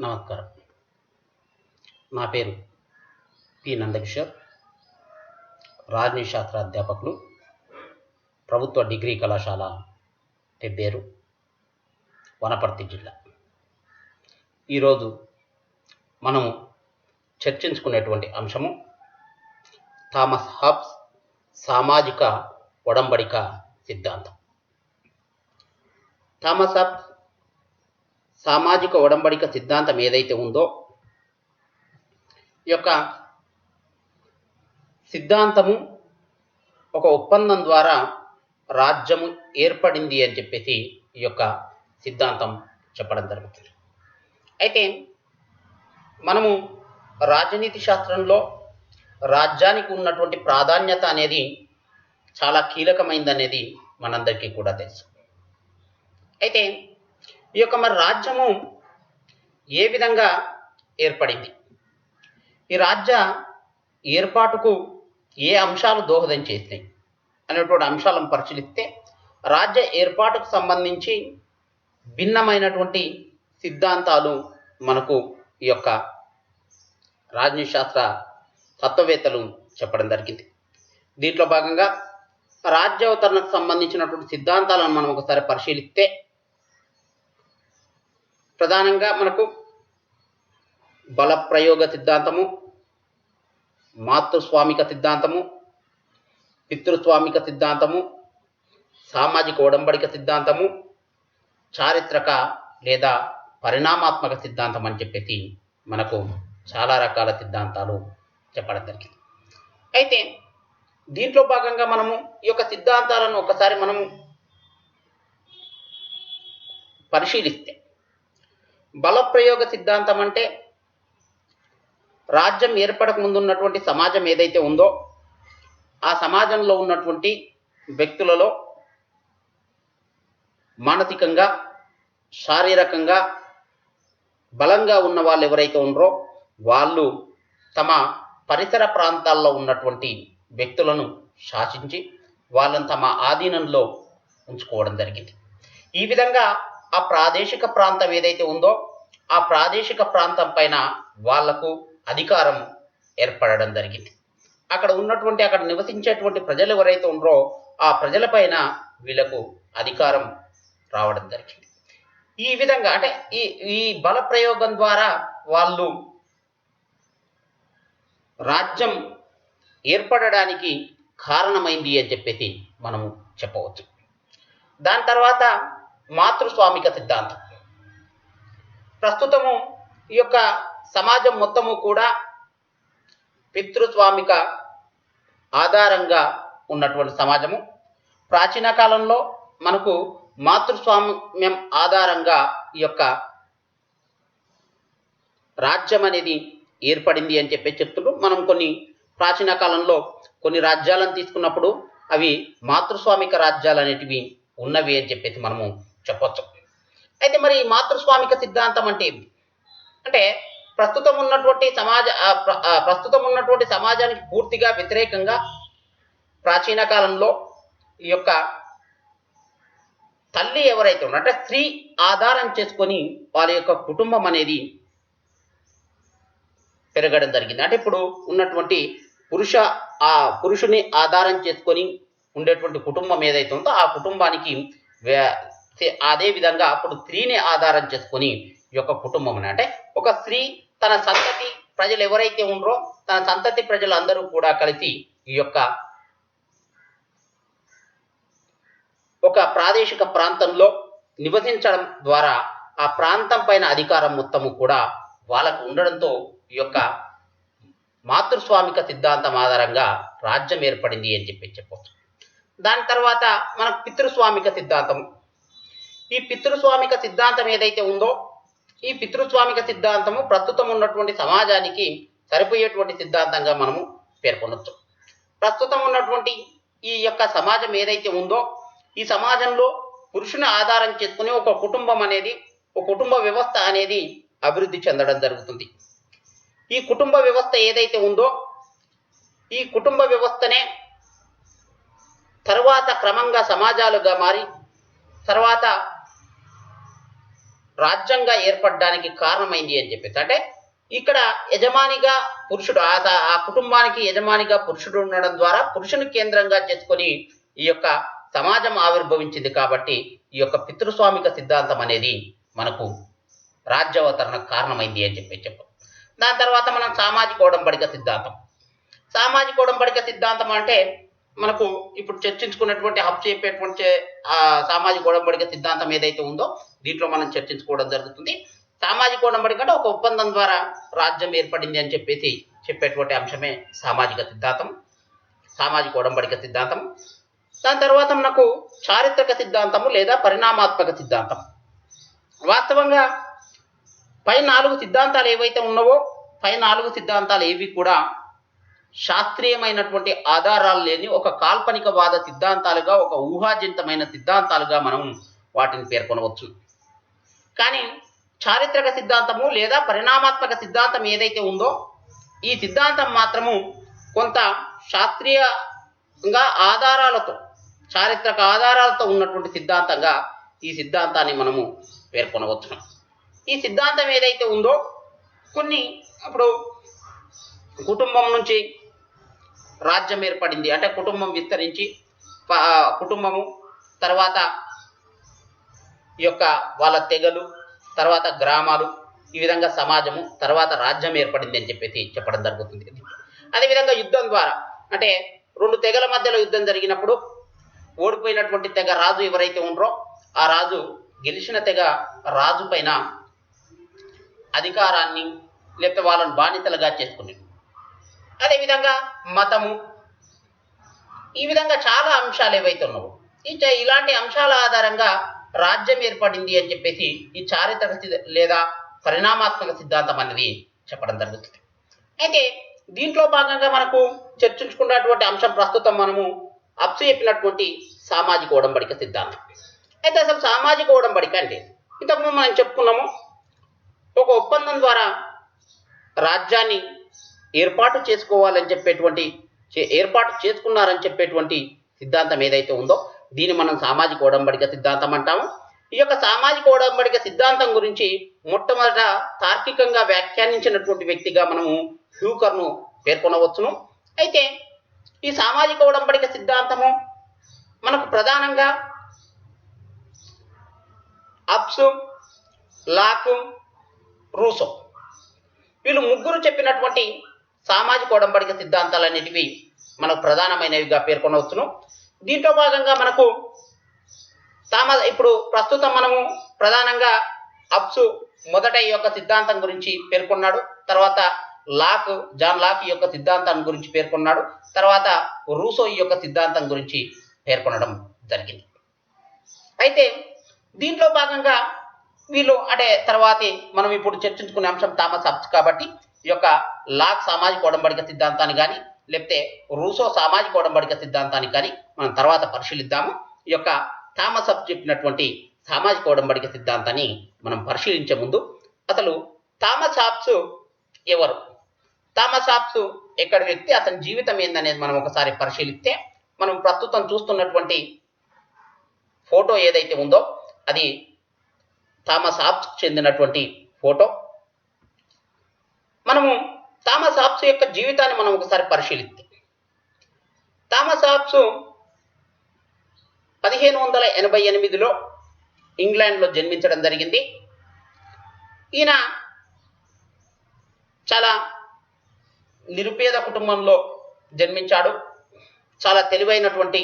నమస్కారం. నా పేరు పి నందకిషోర్, రాజనీతి శాస్త్ర అధ్యాపకులు, ప్రభుత్వ డిగ్రీ కళాశాల పెబ్బేరు, వనపర్తి జిల్లా. ఈరోజు మనము చర్చించుకునేటువంటి అంశము థామస్ హాబ్స్ సామాజిక ఒడంబడిక సిద్ధాంతం. థామస్ హాబ్స్ సామాజిక ఒడంబడిక సిద్ధాంతం ఏదైతే ఉందో, ఈ యొక్క సిద్ధాంతము ఒక ఒప్పందం ద్వారా రాజ్యము ఏర్పడింది అని చెప్పేసి ఈ యొక్క సిద్ధాంతం చెప్పడం జరుగుతుంది. అయితే మనము రాజనీతి శాస్త్రంలో రాజ్యానికి ఉన్నటువంటి ప్రాధాన్యత అనేది చాలా కీలకమైంది అనేది మనందరికీ కూడా తెలుసు. అయితే ఈ యొక్క రాజ్యము ఏ విధంగా ఏర్పడింది, ఈ రాజ్య ఏర్పాటుకు ఏ అంశాలు దోహదం చేసినాయి అనేటువంటి అంశాలను పరిశీలిస్తే రాజ్య ఏర్పాటుకు సంబంధించి భిన్నమైనటువంటి సిద్ధాంతాలు మనకు ఈ యొక్క రాజనీతి శాస్త్ర తత్వవేత్తలు చెప్పడం జరిగింది. దీంట్లో భాగంగా రాజ్యావతరణకు సంబంధించినటువంటి సిద్ధాంతాలను మనం ఒకసారి పరిశీలిస్తే ప్రధానంగా మనకు బలప్రయోగ సిద్ధాంతము, మాతృస్వామిక సిద్ధాంతము, పితృస్వామిక సిద్ధాంతము, సామాజిక ఒడంబడిక సిద్ధాంతము, చారిత్రక లేదా పరిణామాత్మక సిద్ధాంతం అని చెప్పేసి మనకు చాలా రకాల సిద్ధాంతాలు చెప్పడం జరిగింది. అయితే దీంట్లో భాగంగా మనము ఈ యొక్క సిద్ధాంతాలను ఒకసారి మనము పరిశీలిస్తే, బలప్రయోగ సిద్ధాంతం అంటే రాజ్యం ఏర్పడక ముందు ఉన్నటువంటి సమాజం ఏదైతే ఉందో ఆ సమాజంలో ఉన్నటువంటి వ్యక్తులలో మానసికంగా, శారీరకంగా బలంగా ఉన్న వాళ్ళు ఎవరైతే ఉన్నారో వాళ్ళు తమ పరిసర ప్రాంతాల్లో ఉన్నటువంటి వ్యక్తులను శాసించి వాళ్ళని తమ ఆధీనంలో ఉంచుకోవడం జరిగింది. ఈ విధంగా ఆ ప్రాదేశిక ప్రాంతం ఏదైతే ఉందో ఆ ప్రాదేశిక ప్రాంతం పైన వాళ్లకు అధికారం ఏర్పడడం జరిగింది. అక్కడ నివసించేటువంటి ప్రజలు ఎవరైతే ఉన్నారో ఆ ప్రజలపైన వీళ్లకు అధికారం రావడం జరిగింది. ఈ విధంగా అంటే ఈ బల ప్రయోగం ద్వారా వాళ్ళు రాజ్యం ఏర్పడడానికి కారణమైంది అని చెప్పేసి మనము చెప్పవచ్చు. దాని తర్వాత మాతృస్వామిక సిద్ధాంతం. ప్రస్తుతము ఈ యొక్క సమాజం మొత్తము కూడా పితృస్వామిక ఆధారంగా ఉన్నటువంటి సమాజము. ప్రాచీన కాలంలో మనకు మాతృస్వామ్యం ఆధారంగా ఈ యొక్క రాజ్యం అనేది ఏర్పడింది అని చెప్తున్నారు. మనం కొన్ని ప్రాచీన కాలంలో కొన్ని రాజ్యాలను తీసుకున్నప్పుడు అవి మాతృస్వామిక రాజ్యాలు అనేటివి ఉన్నవి అని చెప్పేసి మనము చెప్పొచ్చు. అయితే మరి మాతృస్వామిక సిద్ధాంతం అంటే ఏమి అంటే ప్రస్తుతం ఉన్నటువంటి సమాజానికి పూర్తిగా వ్యతిరేకంగా ప్రాచీన కాలంలో ఈ యొక్క తల్లి ఎవరైతే ఉన్నారో అంటే స్త్రీ ఆధారం చేసుకొని వాళ్ళ యొక్క కుటుంబం అనేది పెరగడం జరిగింది. అంటే ఇప్పుడు ఉన్నటువంటి పురుషుని ఆధారం చేసుకొని ఉండేటువంటి కుటుంబం ఏదైతే ఉందో ఆ కుటుంబానికి అదే విధంగా అప్పుడు స్త్రీని ఆధారం చేసుకొని ఈ యొక్క కుటుంబం అంటే ఒక స్త్రీ తన సంతతి ప్రజలు ఎవరైతే ఉన్నారో తన సంతతి ప్రజలందరూ కూడా కలిసి ఈ యొక్క ఒక ప్రాదేశిక ప్రాంతంలో నివసించడం ద్వారా ఆ ప్రాంతం పైన అధికారం మొత్తము కూడా వాళ్ళకు ఉండడంతో ఈ యొక్క మాతృస్వామిక సిద్ధాంతం ఆధారంగా రాజ్యం ఏర్పడింది అని చెప్పవచ్చు. దాని తర్వాత మనకు పితృస్వామిక సిద్ధాంతం. ఈ పితృస్వామిక సిద్ధాంతం ఏదైతే ఉందో ఈ పితృస్వామిక సిద్ధాంతము ప్రస్తుతం ఉన్నటువంటి సమాజానికి సరిపోయేటువంటి సిద్ధాంతంగా మనము పేర్కొనవచ్చు. ప్రస్తుతం ఉన్నటువంటి ఈ యొక్క సమాజం ఏదైతే ఉందో ఈ సమాజంలో పురుషుని ఆధారం చేసుకుని ఒక కుటుంబ వ్యవస్థ అనేది అభివృద్ధి చెందడం జరుగుతుంది. ఈ కుటుంబ వ్యవస్థ ఏదైతే ఉందో ఈ కుటుంబ వ్యవస్థనే తర్వాత క్రమంగా సమాజాలుగా మారి తర్వాత రాజ్యంగా ఏర్పడడానికి కారణమైంది అని చెప్పేసి. అంటే ఇక్కడ యజమానిగా పురుషుడు, ఆ కుటుంబానికి యజమానిగా పురుషుడు ఉండడం ద్వారా పురుషుని కేంద్రంగా చేసుకొని ఈ యొక్క సమాజం ఆవిర్భవించింది. కాబట్టి ఈ యొక్క పితృస్వామిక సిద్ధాంతం అనేది మనకు రాజ్యావతరణకు కారణమైంది అని చెప్పు. దాని తర్వాత మనం సామాజిక ఒడంబడిక సిద్ధాంతం. సామాజిక ఒడంబడిక సిద్ధాంతం అంటే మనకు ఇప్పుడు చర్చించుకున్నటువంటి హబ్ చెప్పేటువంటి సామాజిక ఒడంబడిక సిద్ధాంతం ఏదైతే ఉందో దీంట్లో మనం చర్చించుకోవడం జరుగుతుంది. సామాజిక ఒడంబడిక అంటే ఒక ఒప్పందం ద్వారా రాజ్యం ఏర్పడింది అని చెప్పేసి చెప్పేటువంటి అంశమే సామాజిక సిద్ధాంతం, సామాజిక ఒడంబడిక సిద్ధాంతం. దాని తర్వాత మనకు చారిత్రక సిద్ధాంతము లేదా పరిణామాత్మక సిద్ధాంతం. వాస్తవంగా పై 4 సిద్ధాంతాలు ఏవైతే ఉన్నావో పై 4 సిద్ధాంతాలు ఏవి కూడా శాస్త్రీయమైనటువంటి ఆధారాలు లేని ఒక కాల్పనికవాద సిద్ధాంతాలుగా, ఒక ఊహాజనితమైన సిద్ధాంతాలుగా మనం వాటిని పేర్కొనవచ్చు. కానీ చారిత్రక సిద్ధాంతము లేదా పరిణామాత్మక సిద్ధాంతం ఏదైతే ఉందో ఈ సిద్ధాంతం మాత్రము కొంత శాస్త్రీయంగా ఆధారాలతో, చారిత్రక ఆధారాలతో ఉన్నటువంటి సిద్ధాంతంగా ఈ సిద్ధాంతాన్ని మనము పేర్కొనవచ్చు. ఈ సిద్ధాంతం ఏదైతే ఉందో కొన్ని ఇప్పుడు కుటుంబం నుంచి రాజ్యం ఏర్పడింది అంటే కుటుంబం విస్తరించి కుటుంబము తర్వాత ఈ యొక్క వాళ్ళ తెగలు, తర్వాత గ్రామాలు, ఈ విధంగా సమాజము, తర్వాత రాజ్యం ఏర్పడింది అని చెప్పేసి చెప్పడం జరుగుతుంది. అదేవిధంగా యుద్ధం ద్వారా అంటే 2 తెగల మధ్యలో యుద్ధం జరిగినప్పుడు ఓడిపోయినటువంటి తెగ రాజు ఎవరైతే ఉన్నారో ఆ రాజు గెలిచిన తెగ రాజు పైన అధికారాన్ని లేకపోతే వాళ్ళని బానిసలుగా చేసుకునేది. అదేవిధంగా మతము, ఈ విధంగా చాలా అంశాలు ఏవైతే ఉన్నావో ఇలాంటి అంశాల ఆధారంగా రాజ్యం ఏర్పడింది అని చెప్పేసి ఈ చారిత్రక లేదా పరిణామాత్మక సిద్ధాంతం అనేది చెప్పడం జరుగుతుంది. అయితే దీంట్లో భాగంగా మనకు చర్చించుకున్నటువంటి అంశం ప్రస్తుతం మనము అప్సు చెప్పినటువంటి సామాజిక ఒడంబడిక సిద్ధాంతం. అయితే అసలు సామాజిక ఒడంబడిక అంటే ఇంతకుముందు మనం చెప్పుకున్నాము, ఒక ఒప్పందం ద్వారా రాజ్యాన్ని ఏర్పాటు చేసుకోవాలని చెప్పేటువంటి, ఏర్పాటు చేసుకున్నారని చెప్పేటువంటి సిద్ధాంతం ఏదైతే ఉందో దీన్ని మనం సామాజిక ఒడంబడిక సిద్ధాంతం అంటాము. ఈ యొక్క సామాజిక ఒడంబడిక సిద్ధాంతం గురించి మొట్టమొదట తార్కికంగా వ్యాఖ్యానించినటువంటి వ్యక్తిగా మనము హ్యూకర్ను పేర్కొనవచ్చును. అయితే ఈ సామాజిక ఒడంబడిక సిద్ధాంతము మనకు ప్రధానంగా అబ్సు, లాక్, రూసో వీళ్ళు ముగ్గురు చెప్పినటువంటి సామాజిక ఒడంబడిక సిద్ధాంతాలన్నిటివి మనకు ప్రధానమైనవిగా పేర్కొనవచ్చును. దీంట్లో భాగంగా మనకు ఇప్పుడు ప్రస్తుతం మనము ప్రధానంగా అబ్సు మొదట ఈ యొక్క సిద్ధాంతం గురించి పేర్కొన్నాడు, తర్వాత జాన్ లాక్ ఈ యొక్క సిద్ధాంతం గురించి పేర్కొన్నాడు, తర్వాత రూసో ఈ యొక్క సిద్ధాంతం గురించి పేర్కొనడం జరిగింది. అయితే దీంట్లో భాగంగా వీళ్ళు అంటే తర్వాతి మనం ఇప్పుడు చర్చించుకునే అంశం థామస్ హబ్స్ కాబట్టి ఈ యొక్క లాక్ సామాజిక ఒడంబడిక సిద్ధాంతాన్ని కానీ లేకపోతే రూసో సామాజిక ఒడంబడిక సిద్ధాంతాన్ని కానీ మనం తర్వాత పరిశీలిద్దాము. ఈ యొక్క థామస్ హబ్స్ చెప్పినటువంటి సామాజిక ఒడంబడిక సిద్ధాంతాన్ని మనం పరిశీలించే ముందు అసలు థామస్ హబ్స్ ఎవరు, థామస్ హబ్స్ ఎక్కడ వ్యక్తి, అతని జీవితం ఏందనేది మనం ఒకసారి పరిశీలిస్తే మనం ప్రస్తుతం చూస్తున్నటువంటి ఫోటో ఏదైతే ఉందో అది థామస్ హబ్స్కు చెందినటువంటి ఫోటో. మనము థామస్ హబ్స్ యొక్క జీవితాన్ని మనం ఒకసారి పరిశీలిస్తే థామస్ హబ్స్ 1588లో ఇంగ్లాండ్లో జన్మించడం జరిగింది. ఈయన చాలా నిరుపేద కుటుంబంలో జన్మించాడు. చాలా తెలివైనటువంటి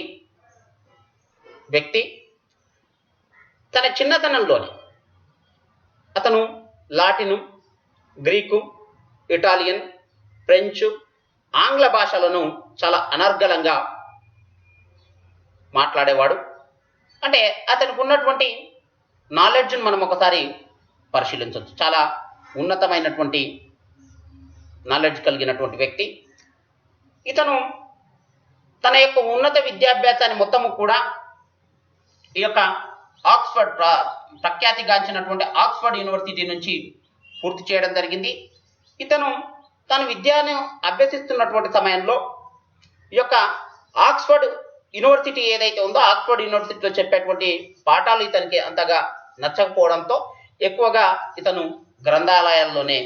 వ్యక్తి. తన చిన్నతనంలోనే అతను లాటిను, గ్రీకు, ఇటాలియన్, ఫ్రెంచ్, ఆంగ్ల భాషలను చాలా అనర్గళంగా మాట్లాడేవాడు. అంటే అతనికి ఉన్నటువంటి నాలెడ్జ్ని మనం ఒకసారి పరిశీలించవచ్చు. చాలా ఉన్నతమైనటువంటి నాలెడ్జ్ కలిగినటువంటి వ్యక్తి. ఇతను తన యొక్క ఉన్నత విద్యాభ్యాసాన్ని మొత్తము కూడా ఈ యొక్క ఆక్స్ఫర్డ్ ప్రఖ్యాతిగాంచినటువంటి ఆక్స్ఫర్డ్ యూనివర్సిటీ నుంచి పూర్తి చేయడం జరిగింది. ఇతను తన విద్యను అభ్యసిస్తున్నటువంటి సమయంలో ఈ యొక్క ఆక్స్ఫర్డ్ యూనివర్సిటీ ఏదైతే ఉందో ఆక్స్ఫర్డ్ యూనివర్సిటీలో చెప్పేటువంటి పాఠాలు ఇతనికి అంతగా నచ్చకపోవడంతో ఎక్కువగా ఇతను గ్రంథాలయాల్లోనే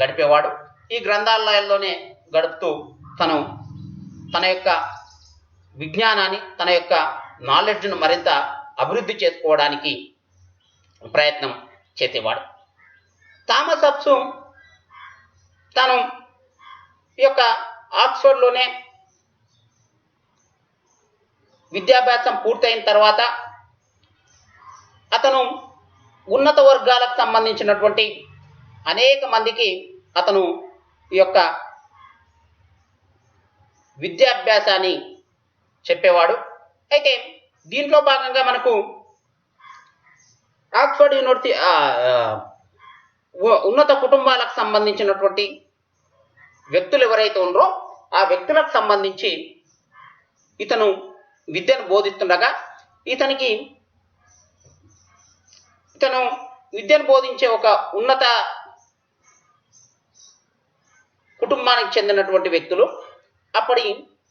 గడిపేవాడు. ఈ గ్రంథాలయాల్లోనే గడుపుతూ తన యొక్క విజ్ఞానాన్ని, తన యొక్క నాలెడ్జ్ను మరింత అభివృద్ధి చేసుకోవడానికి ప్రయత్నం చేసేవాడు. థామస్ హాబ్స్ తను ఈ యొక్క ఆక్స్ఫర్డ్లోనే విద్యాభ్యాసం పూర్తయిన తర్వాత అతను ఉన్నత వర్గాలకు సంబంధించినటువంటి అనేక మందికి అతను ఈ యొక్క విద్యాభ్యాసాన్ని చెప్పేవాడు. అయితే దీంట్లో భాగంగా మనకు ఆక్స్ఫర్డ్ యూనివర్సిటీ ఉన్నత కుటుంబాలకు సంబంధించినటువంటి వ్యక్తులు ఎవరైతే ఉన్నారో ఆ వ్యక్తులకు సంబంధించి ఇతను విద్యను బోధిస్తుండగా ఇతను విద్యను బోధించే ఒక ఉన్నత కుటుంబానికి చెందినటువంటి వ్యక్తులు అప్పటి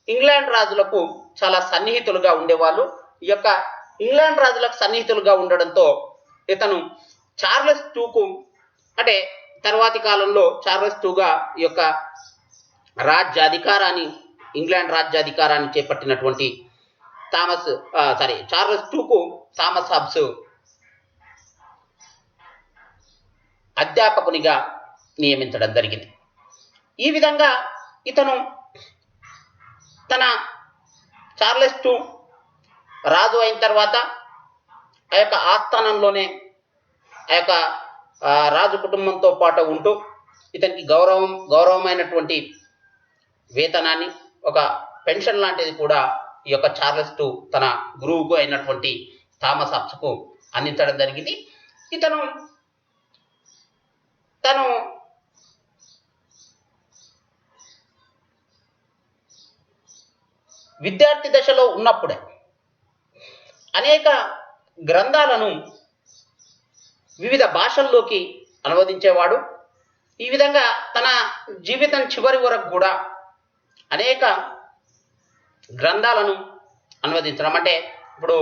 ఇంగ్లాండ్ రాజులకు చాలా సన్నిహితులుగా ఉండేవాళ్ళు. ఈ యొక్క ఇంగ్లాండ్ రాజులకు సన్నిహితులుగా ఉండడంతో ఇతను చార్లెస్ టూకు, అంటే తర్వాతి కాలంలో చార్లెస్ టూగా ఈ యొక్క ఇంగ్లాండ్ రాజ్యాధికారాన్ని చేపట్టినటువంటి చార్లెస్ టూకు థామస్ హాబ్స్ అధ్యాపకునిగా నియమించడం జరిగింది. ఈ విధంగా ఇతను చార్లెస్ టూ రాజు అయిన తర్వాత ఆ యొక్క ఆస్థానంలోనే ఆ యొక్క రాజు కుటుంబంతో పాటు ఉంటూ ఇతనికి గౌరవమైనటువంటి వేతనాన్ని, ఒక పెన్షన్ లాంటిది కూడా ఈ యొక్క చార్లెస్ టూ తన గురువుకు అయినటువంటి థామస్ హాబ్స్కు అందించడం జరిగింది. తను విద్యార్థి దశలో ఉన్నప్పుడే అనేక గ్రంథాలను వివిధ భాషల్లోకి అనువదించేవాడు. ఈ విధంగా తన జీవితం చివరి వరకు కూడా అనేక గ్రంథాలను అనువదించడం, అంటే ఇప్పుడు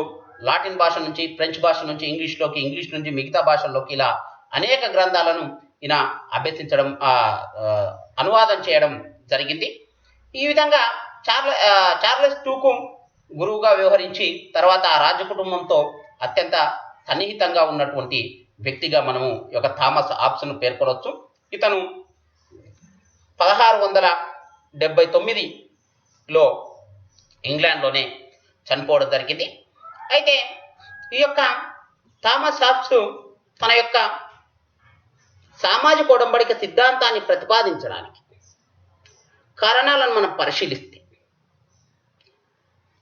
లాటిన్ భాష నుంచి ఫ్రెంచ్ భాష నుంచి ఇంగ్లీష్లోకి, ఇంగ్లీష్ నుంచి మిగతా భాషల్లోకి ఇలా అనేక గ్రంథాలను ఈయన అభ్యసించడం, అనువాదం చేయడం జరిగింది. ఈ విధంగా చార్లెస్ టూకు గురువుగా వ్యవహరించి తర్వాత ఆ రాజ కుటుంబంతో అత్యంత సన్నిహితంగా ఉన్నటువంటి వ్యక్తిగా మనము ఈ యొక్క థామస్ హాబ్స్ను పేర్కొనవచ్చు. ఇతను 1679లో ఇంగ్లాండ్లోనే చనిపోవడం జరిగింది. అయితే ఈ యొక్క థామస్ హాబ్స్ తన యొక్క సామాజిక ఒడంబడిక సిద్ధాంతాన్ని ప్రతిపాదించడానికి కారణాలను మనం పరిశీలిస్తే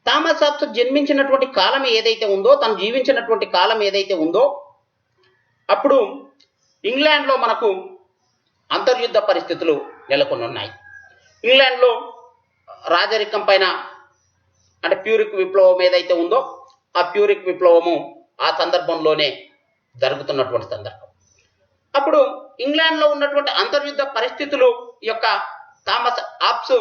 థామస్ హాబ్స్ జన్మించినటువంటి కాలం ఏదైతే ఉందో, తను జీవించినటువంటి కాలం ఏదైతే ఉందో అప్పుడు ఇంగ్లాండ్లో మనకు అంతర్యుద్ధ పరిస్థితులు నెలకొని ఉన్నాయి. ఇంగ్లాండ్లో రాజరికం పైన, అంటే ప్యూరిక్ విప్లవం ఏదైతే ఉందో ఆ ప్యూరిక్ విప్లవము ఆ సందర్భంలోనే జరుగుతున్నటువంటి సందర్భం. అప్పుడు ఇంగ్లాండ్లో ఉన్నటువంటి అంతర్యుద్ధ పరిస్థితులు యొక్క థామస్ హాబ్స్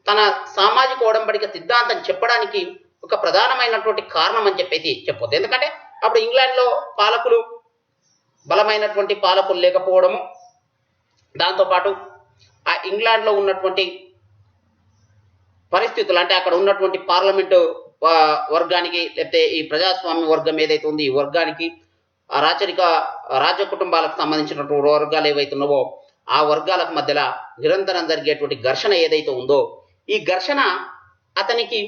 తన సామాజిక ఒడంబడిక సిద్ధాంతం చెప్పడానికి ఒక ప్రధానమైనటువంటి కారణం అని చెప్పొద్దు. ఎందుకంటే అప్పుడు ఇంగ్లాండ్లో బలమైనటువంటి పాలకులు లేకపోవడము, దాంతోపాటు ఆ ఇంగ్లాండ్లో ఉన్నటువంటి పరిస్థితులు, అంటే అక్కడ ఉన్నటువంటి పార్లమెంటు వర్గానికి, లేకపోతే ఈ ప్రజాస్వామ్య వర్గం ఏదైతే ఉంది ఈ వర్గానికి, ఆ రాజ కుటుంబాలకు సంబంధించినటువంటి వర్గాలు ఏవైతే ఉన్నావో ఆ వర్గాలకు మధ్యలో నిరంతరం జరిగేటువంటి ఘర్షణ ఏదైతే ఉందో ఈ ఘర్షణ అతనికి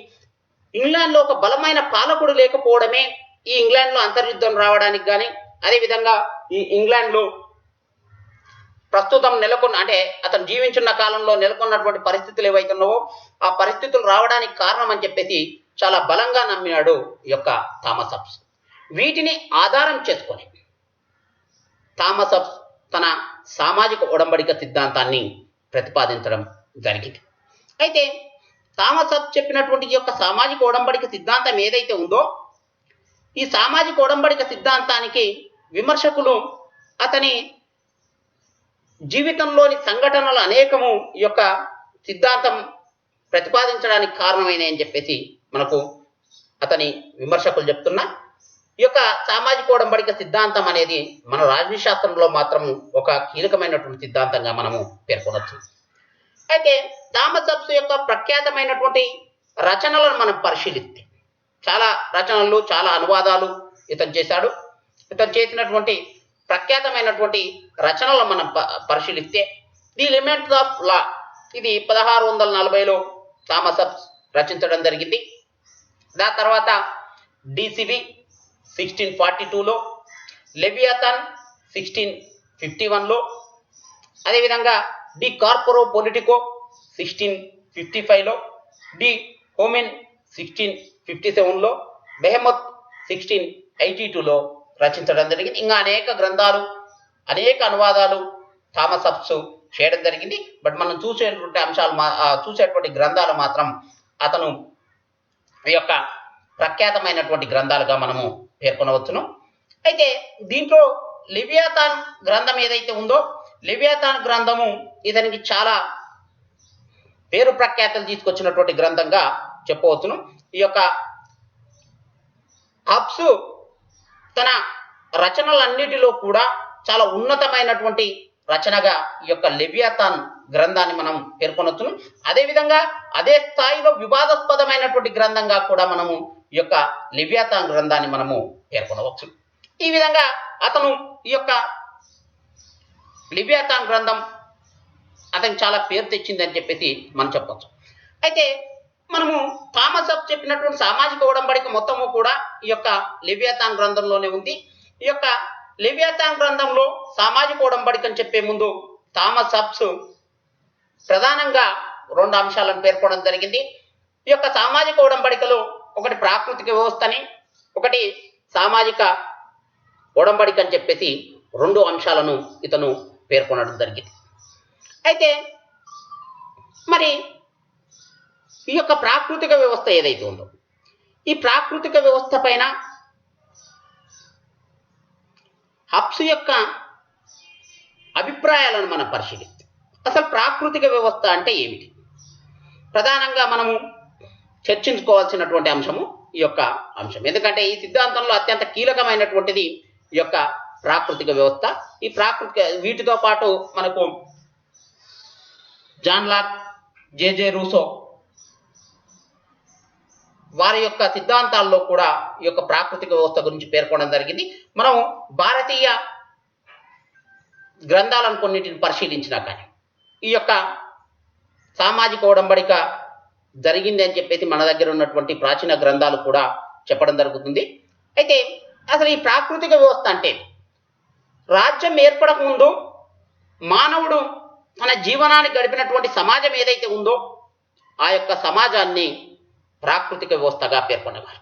ఇంగ్లాండ్లో ఒక బలమైన పాలకుడు లేకపోవడమే ఈ ఇంగ్లాండ్లో అంతర్యుద్ధం రావడానికి కానీ, అదేవిధంగా ఈ ఇంగ్లాండ్లో ప్రస్తుతం అంటే అతను జీవించున్న కాలంలో నెలకొన్నటువంటి పరిస్థితులు ఏవైతే ఉన్నావో ఆ పరిస్థితులు రావడానికి కారణం అని చాలా బలంగా నమ్మినాడు ఈ యొక్క థామస్ హాబ్స్. వీటిని ఆధారం చేసుకొని థామస్ హాబ్స్ తన సామాజిక ఒడంబడిక సిద్ధాంతాన్ని ప్రతిపాదించడం జరిగింది. అయితే థామస్ హాబ్స్ చెప్పినటువంటి ఈ యొక్క సామాజిక ఒడంబడిక సిద్ధాంతం ఏదైతే ఉందో ఈ సామాజిక ఒడంబడిక సిద్ధాంతానికి విమర్శకులు అతని జీవితంలోని సంఘటనలు అనేకము ఈ యొక్క సిద్ధాంతం ప్రతిపాదించడానికి కారణమైనవి అని మనకు అతని విమర్శకులు చెప్తున్నా. ఈ యొక్క సామాజిక ఒడంబడిక సిద్ధాంతం అనేది మన రాజనీతి శాస్త్రంలో మాత్రం ఒక కీలకమైనటువంటి సిద్ధాంతంగా మనము పేర్కొనవచ్చు. అయితే థామస్ హబ్స్ యొక్క ప్రఖ్యాతమైనటువంటి రచనలను మనం పరిశీలిస్తే చాలా రచనలు, చాలా అనువాదాలు ఇతను చేశాడు. ఇతను చేసినటువంటి ప్రఖ్యాతమైనటువంటి రచనలను మనం పరిశీలిస్తే ది ఎలిమెంట్స్ ఆఫ్ లా, ఇది 1640లో థామస్ హబ్స్ రచించడం జరిగింది. దాని తర్వాత డిసిబి 1642లో, లెవియాథాన్ 1651లో, అదేవిధంగా డి కార్పొరో పొలిటికో 1655లో, డి హోమెన్ 1657లో, బెహెమత్ 1682లో రచించడం జరిగింది. ఇంకా అనేక గ్రంథాలు, అనేక అనువాదాలు థామస్ హబ్స్ చేయడం జరిగింది. బట్ మనం చూసేటువంటి చూసేటువంటి గ్రంథాలు మాత్రం అతను ఈ యొక్క ప్రఖ్యాతమైనటువంటి గ్రంథాలుగా మనము పేర్కొనవచ్చును. అయితే దీంట్లో లెవియాథాన్ గ్రంథం ఏదైతే ఉందో, లెవియాథాన్ గ్రంథము ఇతనికి చాలా పేరు ప్రఖ్యాతలు తీసుకొచ్చినటువంటి గ్రంథంగా చెప్పవచ్చును. ఈ యొక్క హబ్స్ తన రచనలన్నిటిలో కూడా చాలా ఉన్నతమైనటువంటి రచనగా ఈ యొక్క లెవియాథాన్ గ్రంథాన్ని మనం పేర్కొనవచ్చును. అదేవిధంగా అదే స్థాయిలో వివాదాస్పదమైనటువంటి గ్రంథంగా కూడా మనము ఈ యొక్క లెవియాథాన్ గ్రంథాన్ని మనము పేర్కొనవచ్చు. ఈ విధంగా అతను ఈ యొక్క లెవియాథాన్ గ్రంథం అతనికి చాలా పేరు తెచ్చిందని చెప్పేసి మనం చెప్పవచ్చు. అయితే మనము థామస్ హబ్స్ చెప్పినటువంటి సామాజిక ఒడంబడిక మొత్తము కూడా ఈ యొక్క లెవియాథాన్ గ్రంథంలోనే ఉంది. ఈ యొక్క లెవియాథాన్ గ్రంథంలో సామాజిక ఒడంబడిక అని చెప్పే ముందు థామస్ హబ్స్ ప్రధానంగా 2 అంశాలను పేర్కొనడం జరిగింది. ఈ యొక్క సామాజిక ఒడంబడికలో ఒకటి ప్రాకృతిక వ్యవస్థని, ఒకటి సామాజిక ఒడంబడిక అని చెప్పేసి 2 అంశాలను ఇతను పేర్కొనడం జరిగింది. అయితే మరి ఈ యొక్క ప్రాకృతిక వ్యవస్థ ఏదైతే ఉందో, ఈ ప్రాకృతిక వ్యవస్థ పైన హబ్స్ యొక్క అభిప్రాయాలను మనం పరిశీలిస్తే అసలు ప్రాకృతిక వ్యవస్థ అంటే ఏమిటి, ప్రధానంగా మనము చర్చించుకోవాల్సినటువంటి అంశము ఈ యొక్క అంశం. ఎందుకంటే ఈ సిద్ధాంతంలో అత్యంత కీలకమైనటువంటిది ఈ యొక్క ప్రాకృతిక వ్యవస్థ. ఈ ప్రాకృతిక వీటితో పాటు మనకు జాన్ లాక్, జే రూసో వారి యొక్క సిద్ధాంతాల్లో కూడా ఈ యొక్క ప్రాకృతిక వ్యవస్థ గురించి పేర్కొనడం జరిగింది. మనం భారతీయ గ్రంథాలను కొన్నిటిని పరిశీలించినా కానీ ఈ యొక్క సామాజిక ఒడంబడిక జరిగింది అని చెప్పేసి మన దగ్గర ఉన్నటువంటి ప్రాచీన గ్రంథాలు కూడా చెప్పడం జరుగుతుంది. అయితే అసలు ఈ ప్రాకృతిక వ్యవస్థ అంటే రాజ్యం ఏర్పడక ముందు మానవుడు తన జీవనాన్ని గడిపినటువంటి సమాజం ఏదైతే ఉందో ఆ యొక్క సమాజాన్ని ప్రాకృతిక వ్యవస్థగా పేర్కొనేవారు.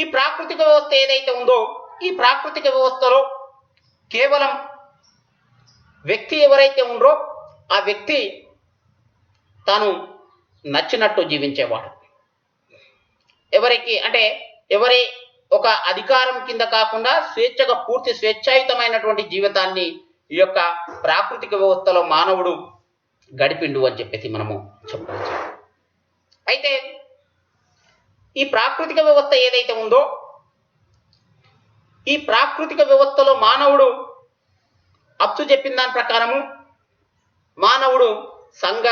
ఈ ప్రాకృతిక వ్యవస్థ ఏదైతే ఉందో ఈ ప్రాకృతిక వ్యవస్థలో కేవలం వ్యక్తి ఎవరైతే ఉందో ఆ వ్యక్తి తాను నచ్చినట్టు జీవించేవాడు. ఎవరికి అంటే ఎవరి ఒక అధికారం కింద కాకుండా స్వేచ్ఛగా పూర్తి స్వేచ్ఛాయుతమైనటువంటి జీవితాన్ని ఈ యొక్క ప్రాకృతిక వ్యవస్థలో మానవుడు గడిపిండు అని చెప్పేసి మనము చెప్పవచ్చు. అయితే ఈ ప్రాకృతిక వ్యవస్థ ఏదైతే ఉందో ఈ ప్రాకృతిక వ్యవస్థలో మానవుడు హబ్స్ చెప్పిన దాని ప్రకారము మానవుడు సంఘ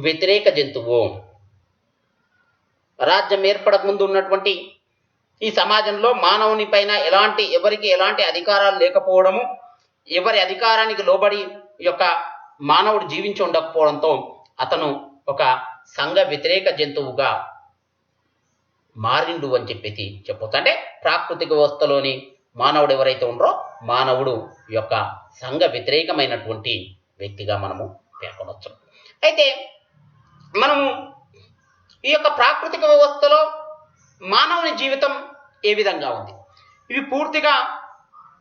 వ్యతిరేక జంతువు. రాజ్యం ఏర్పడక ముందు ఉన్నటువంటి ఈ సమాజంలో మానవుని పైన ఎవరికి ఎలాంటి అధికారాలు లేకపోవడము, ఎవరి అధికారానికి లోబడి ఈ యొక్క మానవుడు జీవించి ఉండకపోవడంతో అతను ఒక సంఘ వ్యతిరేక జంతువుగా మారిండు అని చెప్పేసి చెప్పవచ్చు. అంటే ప్రాకృతిక వ్యవస్థలోని మానవుడు ఎవరైతే ఉన్నారో మానవుడు ఈ యొక్క సంఘ వ్యతిరేకమైనటువంటి వ్యక్తిగా మనము పేర్కొనవచ్చు. అయితే మనము ఈ యొక్క ప్రాకృతిక వ్యవస్థలో మానవుని జీవితం ఏ విధంగా ఉంది, ఇవి పూర్తిగా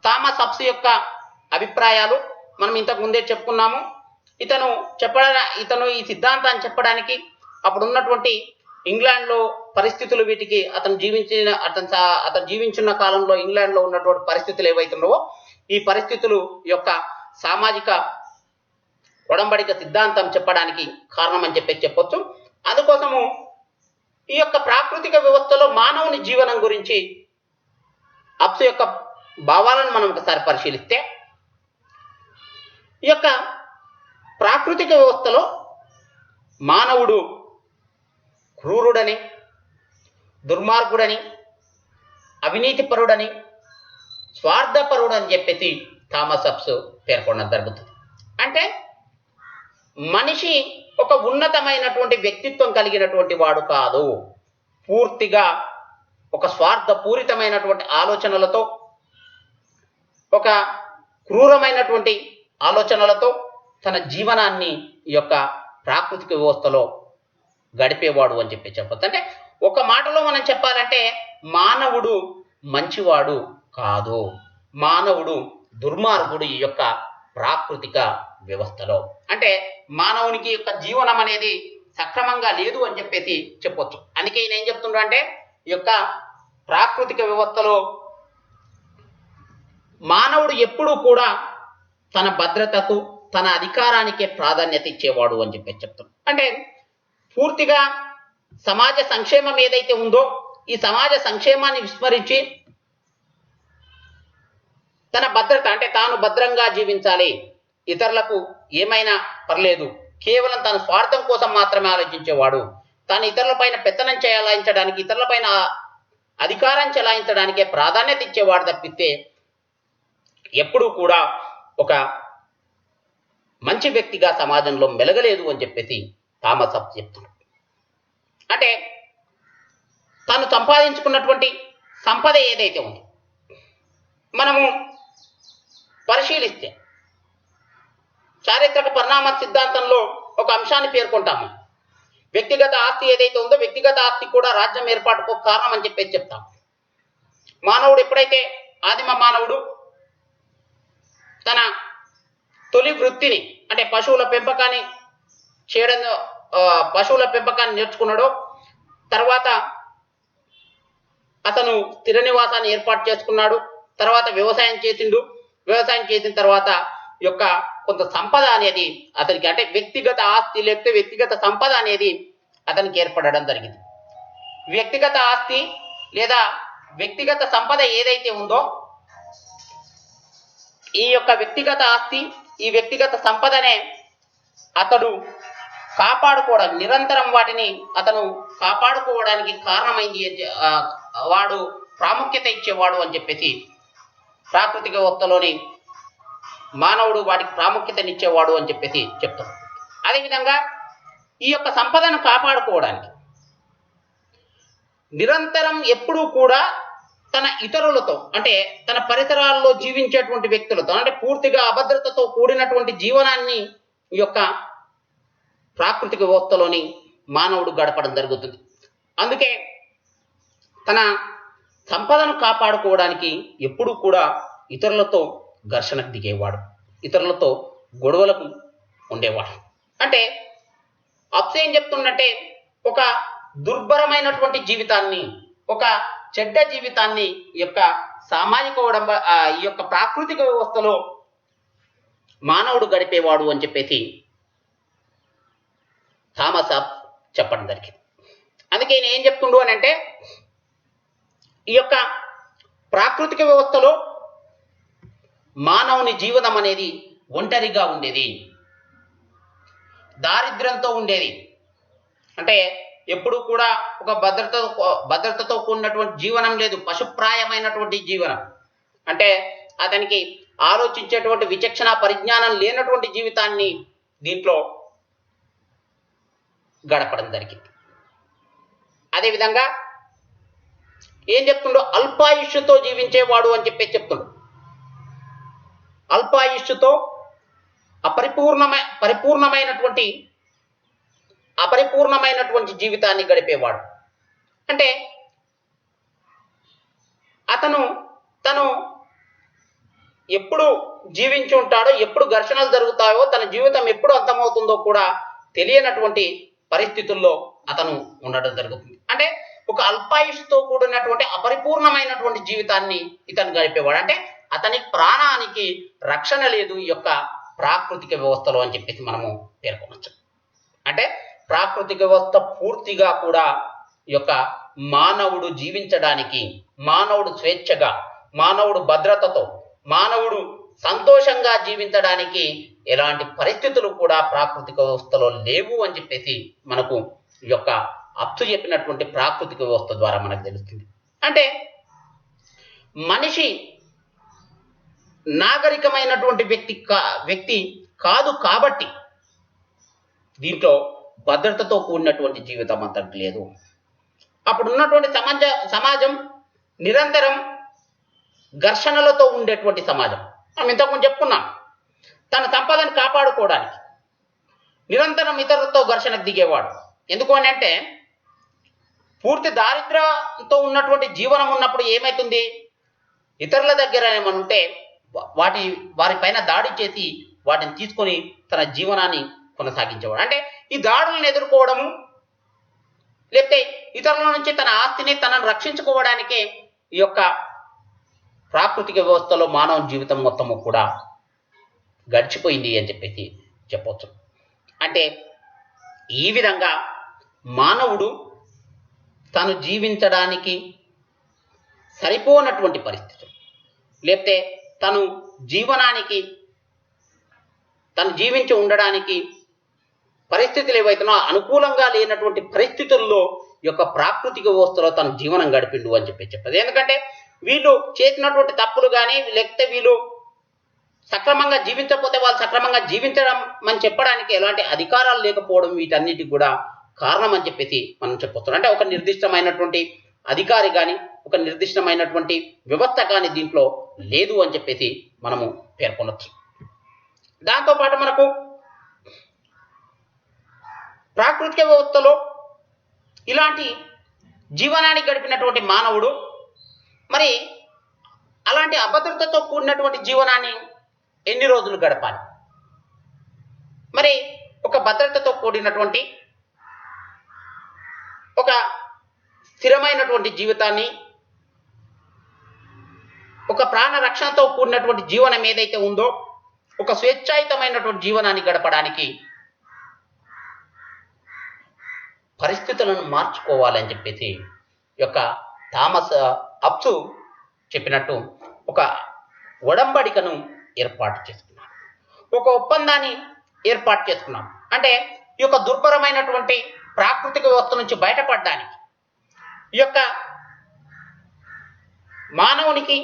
థామస్ హబ్స్ యొక్క అభిప్రాయాలు. మనం ఇంతకు ముందే చెప్పుకున్నాము. ఇతను ఈ సిద్ధాంతాన్ని చెప్పడానికి అప్పుడు ఉన్నటువంటి ఇంగ్లాండ్లో పరిస్థితులు వీటికి అతను జీవించిన కాలంలో ఇంగ్లాండ్లో ఉన్నటువంటి పరిస్థితులు ఏవైతున్నావో ఈ పరిస్థితులు యొక్క సామాజిక ఒడంబడిక సిద్ధాంతం చెప్పడానికి కారణం అని చెప్పొచ్చు. అందుకోసము ఈ యొక్క ప్రాకృతిక వ్యవస్థలో మానవుని జీవనం గురించి అప్సు యొక్క భావాలను మనం ఒకసారి పరిశీలిస్తే, ఈ యొక్క ప్రాకృతిక వ్యవస్థలో మానవుడు క్రూరుడని, దుర్మార్గుడని, అవినీతిపరుడని, స్వార్థపరుడని చెప్పేసి థామస్ అప్స్ పేర్కొనడం జరుగుతుంది. అంటే మనిషి ఒక ఉన్నతమైనటువంటి వ్యక్తిత్వం కలిగినటువంటి వాడు కాదు. పూర్తిగా ఒక స్వార్థపూరితమైనటువంటి ఆలోచనలతో, ఒక క్రూరమైనటువంటి ఆలోచనలతో తన జీవనాన్ని ఈ యొక్క ప్రాకృతిక వ్యవస్థలో గడిపేవాడు అని చెప్పొచ్చు. అంటే ఒక మాటలో మనం చెప్పాలంటే మానవుడు మంచివాడు కాదు, మానవుడు దుర్మార్గుడు ఈ యొక్క ప్రాకృతిక వ్యవస్థలో. అంటే మానవునికి యొక్క జీవనం అనేది సక్రమంగా లేదు అని చెప్పేసి చెప్పొచ్చు. అందుకే ఈయన ఏం చెప్తుండ్రు అంటే, ఈ యొక్క ప్రాకృతిక వ్యవస్థలో మానవుడు ఎప్పుడూ కూడా తన భద్రతకు, తన అధికారానికే ప్రాధాన్యత ఇచ్చేవాడు అని చెప్పి చెప్తున్నాడు. అంటే పూర్తిగా సమాజ సంక్షేమం ఏదైతే ఉందో ఈ సమాజ సంక్షేమాన్ని విస్మరించి తన భద్రత, అంటే తాను భద్రంగా జీవించాలి, ఇతరులకు ఏమైనా పర్లేదు, కేవలం తన స్వార్థం కోసం మాత్రమే ఆలోచించేవాడు, తాను ఇతరులపైన పెత్తనం చెలాయించడానికి, ఇతరులపైన అధికారం చెలాయించడానికే ప్రాధాన్యత ఇచ్చేవాడు తప్పితే ఎప్పుడూ కూడా ఒక మంచి వ్యక్తిగా సమాజంలో మెలగలేదు అని చెప్పేసి థామస్ అప్స్ చెప్తున్నాడు. అంటే తాను సంపాదించుకున్నటువంటి సంపద ఏదైతే ఉందో మనము పరిశీలిస్తే చారిత్రక పరిణామ సిద్ధాంతంలో ఒక అంశాన్ని పేర్కొంటాము. వ్యక్తిగత ఆస్తి ఏదైతే ఉందో వ్యక్తిగత ఆస్తి కూడా రాజ్యం ఏర్పాటుకు కారణం అని చెప్పేసి చెప్తాం. మానవుడు ఎప్పుడైతే ఆదిమ మానవుడు తన తొలి వృత్తిని, అంటే పశువుల పెంపకాన్ని చేయడం, పశువుల పెంపకాన్ని నేర్చుకున్నాడో, తర్వాత అతను స్థిర నివాసాన్ని ఏర్పాటు చేసుకున్నాడు, తర్వాత వ్యవసాయం చేసిండు, వ్యవసాయం చేసిన తర్వాత యొక్క కొంత సంపద అనేది అతనికి, అంటే వ్యక్తిగత ఆస్తి లేకపోతే వ్యక్తిగత సంపద అనేది అతనికి ఏర్పడడం జరిగింది. వ్యక్తిగత ఆస్తి లేదా వ్యక్తిగత సంపద ఏదైతే ఉందో ఈ యొక్క వ్యక్తిగత ఆస్తి, ఈ వ్యక్తిగత సంపదనే అతడు కాపాడుకోవడం, నిరంతరం వాటిని అతను కాపాడుకోవడానికి కారణమైంది, వాడు ప్రాముఖ్యత ఇచ్చేవాడు అని చెప్పేసి ప్రాకృతిక వ్యవస్థలోని మానవుడు వాటికి ప్రాముఖ్యతనిచ్చేవాడు అని చెప్పేసి చెప్తాం. అదేవిధంగా ఈ యొక్క సంపదను కాపాడుకోవడానికి నిరంతరం ఎప్పుడూ కూడా తన ఇతరులతో, అంటే తన పరిసరాల్లో జీవించేటువంటి వ్యక్తులతో, అంటే పూర్తిగా అభద్రతతో కూడినటువంటి జీవనాన్ని ఈ యొక్క ప్రాకృతిక వ్యవస్థలోని మానవుడు గడపడం జరుగుతుంది. అందుకే తన సంపదను కాపాడుకోవడానికి ఎప్పుడూ కూడా ఇతరులతో ఘర్షణకు దిగేవాడు, ఇతరులతో గొడవలకు ఉండేవాడు. అంటే అప్స్ ఏం చెప్తుందంటే ఒక దుర్భరమైనటువంటి జీవితాన్ని, ఒక చెడ్డ జీవితాన్ని ఈ యొక్క సామాజిక ఈ యొక్క ప్రాకృతిక వ్యవస్థలో మానవుడు గడిపేవాడు అని చెప్పేసి థామస్ అప్స్ చెప్పడం జరిగింది. అందుకే ఈయన ఏం చెప్తుండు అని అంటే, ఈ యొక్క ప్రాకృతిక వ్యవస్థలో మానవుని జీవితం అనేది ఒంటరిగా ఉండేది, దారిద్ర్యంతో ఉండేది. అంటే ఎప్పుడు కూడా ఒక భద్రతతో కూడినటువంటి జీవనం లేదు, పశుప్రాయమైనటువంటి జీవనం. అంటే అతనికి ఆలోచించేటువంటి విచక్షణ పరిజ్ఞానం లేనటువంటి జీవితాన్ని దీంట్లో గడపడం జరిగింది. అదేవిధంగా ఏం చెప్తుండో, అల్పాయుష్యుతో జీవించేవాడు అని చెప్పి చెప్తుండు. అల్పాయుష్యుతో అపరిపూర్ణమైనటువంటి జీవితాన్ని గడిపేవాడు. అంటే తను ఎప్పుడు జీవించి ఉంటాడో, ఎప్పుడు ఘర్షణలు జరుగుతాయో, తన జీవితం ఎప్పుడు అంతమవుతుందో కూడా తెలియనటువంటి పరిస్థితుల్లో అతను ఉండడం జరుగుతుంది. అంటే ఒక అల్పాయుష్తో కూడినటువంటి అపరిపూర్ణమైనటువంటి జీవితాన్ని ఇతను గడిపేవాడు. అంటే అతని ప్రాణానికి రక్షణ లేదు ఈ యొక్క ప్రాకృతిక వ్యవస్థలో అని చెప్పేసి మనము పేర్కొనవచ్చు. అంటే ప్రాకృతిక వ్యవస్థ పూర్తిగా కూడా ఈ యొక్క మానవుడు జీవించడానికి, మానవుడు స్వేచ్ఛగా మానవుడు భద్రతతో, మానవుడు సంతోషంగా జీవించడానికి ఎలాంటి పరిస్థితులు కూడా ప్రాకృతిక వ్యవస్థలో లేవు అని చెప్పేసి మనకు ఈ యొక్క అప్సు చెప్పినటువంటి ప్రాకృతిక వ్యవస్థ ద్వారా మనకు తెలుస్తుంది. అంటే మనిషి నాగరికమైనటువంటి వ్యక్తి కాదు కాబట్టి దీంట్లో భద్రతతో కూడినటువంటి జీవితం అంతటి లేదు. అప్పుడు ఉన్నటువంటి సమాజం నిరంతరం ఘర్షణలతో ఉండేటువంటి సమాజం. మనం ఇంతకుముందు చెప్పుకున్నాం, తన సంపదను కాపాడుకోవడానికి నిరంతరం ఇతరులతో ఘర్షణకు దిగేవాడు. ఎందుకు అని అంటే పూర్తి దారిద్ర్యంతో ఉన్నటువంటి జీవనం ఉన్నప్పుడు ఏమవుతుంది, ఇతరుల దగ్గర ఏమైనా ఉంటే వారిపైన దాడి చేసి వాటిని తీసుకొని తన జీవనాన్ని కొనసాగించేవాడు. అంటే ఈ దాడులను ఎదుర్కోవడము, లేకపోతే ఇతరుల నుంచి తన ఆస్తిని తనను రక్షించుకోవడానికే ఈ యొక్క ప్రాకృతిక వ్యవస్థలో మానవ జీవితం మొత్తము కూడా గడిచిపోయింది అని చెప్పేసి చెప్పవచ్చు. అంటే ఈ విధంగా మానవుడు తను జీవించడానికి సరిపోనటువంటి పరిస్థితులు, లేకపోతే తను జీవించి ఉండడానికి పరిస్థితులు ఏవైతున్నాయో అనుకూలంగా లేనటువంటి పరిస్థితుల్లో ఈ యొక్క ప్రాకృతిక వ్యవస్థలో తను జీవనం గడిపిండు అని చెప్పేది. ఎందుకంటే వీళ్ళు చేసినటువంటి తప్పులు కానీ, లేకపోతే వీళ్ళు సక్రమంగా జీవించకపోతే వాళ్ళు సక్రమంగా జీవించడం అని చెప్పడానికి ఎలాంటి అధికారాలు లేకపోవడం వీటన్నిటికి కూడా కారణం అని చెప్పేసి మనం చెప్పొచ్చు. అంటే ఒక నిర్దిష్టమైనటువంటి అధికారి కానీ, ఒక నిర్దిష్టమైనటువంటి వ్యవస్థ కానీ దీంట్లో లేదు అని చెప్పేసి మనము పేర్కొనవచ్చు. దాంతోపాటు మనకు ప్రాకృతిక వ్యవస్థలో ఇలాంటి జీవనాన్ని గడిపినటువంటి మానవుడు మరి అలాంటి అభద్రతతో కూడినటువంటి జీవనాన్ని ఎన్ని రోజులు గడపాలి? మరి ఒక భద్రతతో కూడినటువంటి ఒక స్థిరమైనటువంటి జీవితాన్ని, ఒక ప్రాణ రక్షణతో కూడినటువంటి జీవనం ఏదైతే ఉందో, ఒక స్వేచ్ఛాయుతమైనటువంటి జీవనాన్ని గడపడానికి పరిస్థితులను మార్చుకోవాలని చెప్పేసి యొక్క థామస్ అప్సు చెప్పినట్టు ఒక ఒడంబడికను ఏర్పాటు చేసుకున్నాడు, ఒక ఒప్పందాన్ని ఏర్పాటు చేసుకున్నాం. అంటే ఈ యొక్క దుర్భరమైనటువంటి ప్రాకృతిక వ్యవస్థ నుంచి బయటపడడానికి, ఈ యొక్క మానవునికి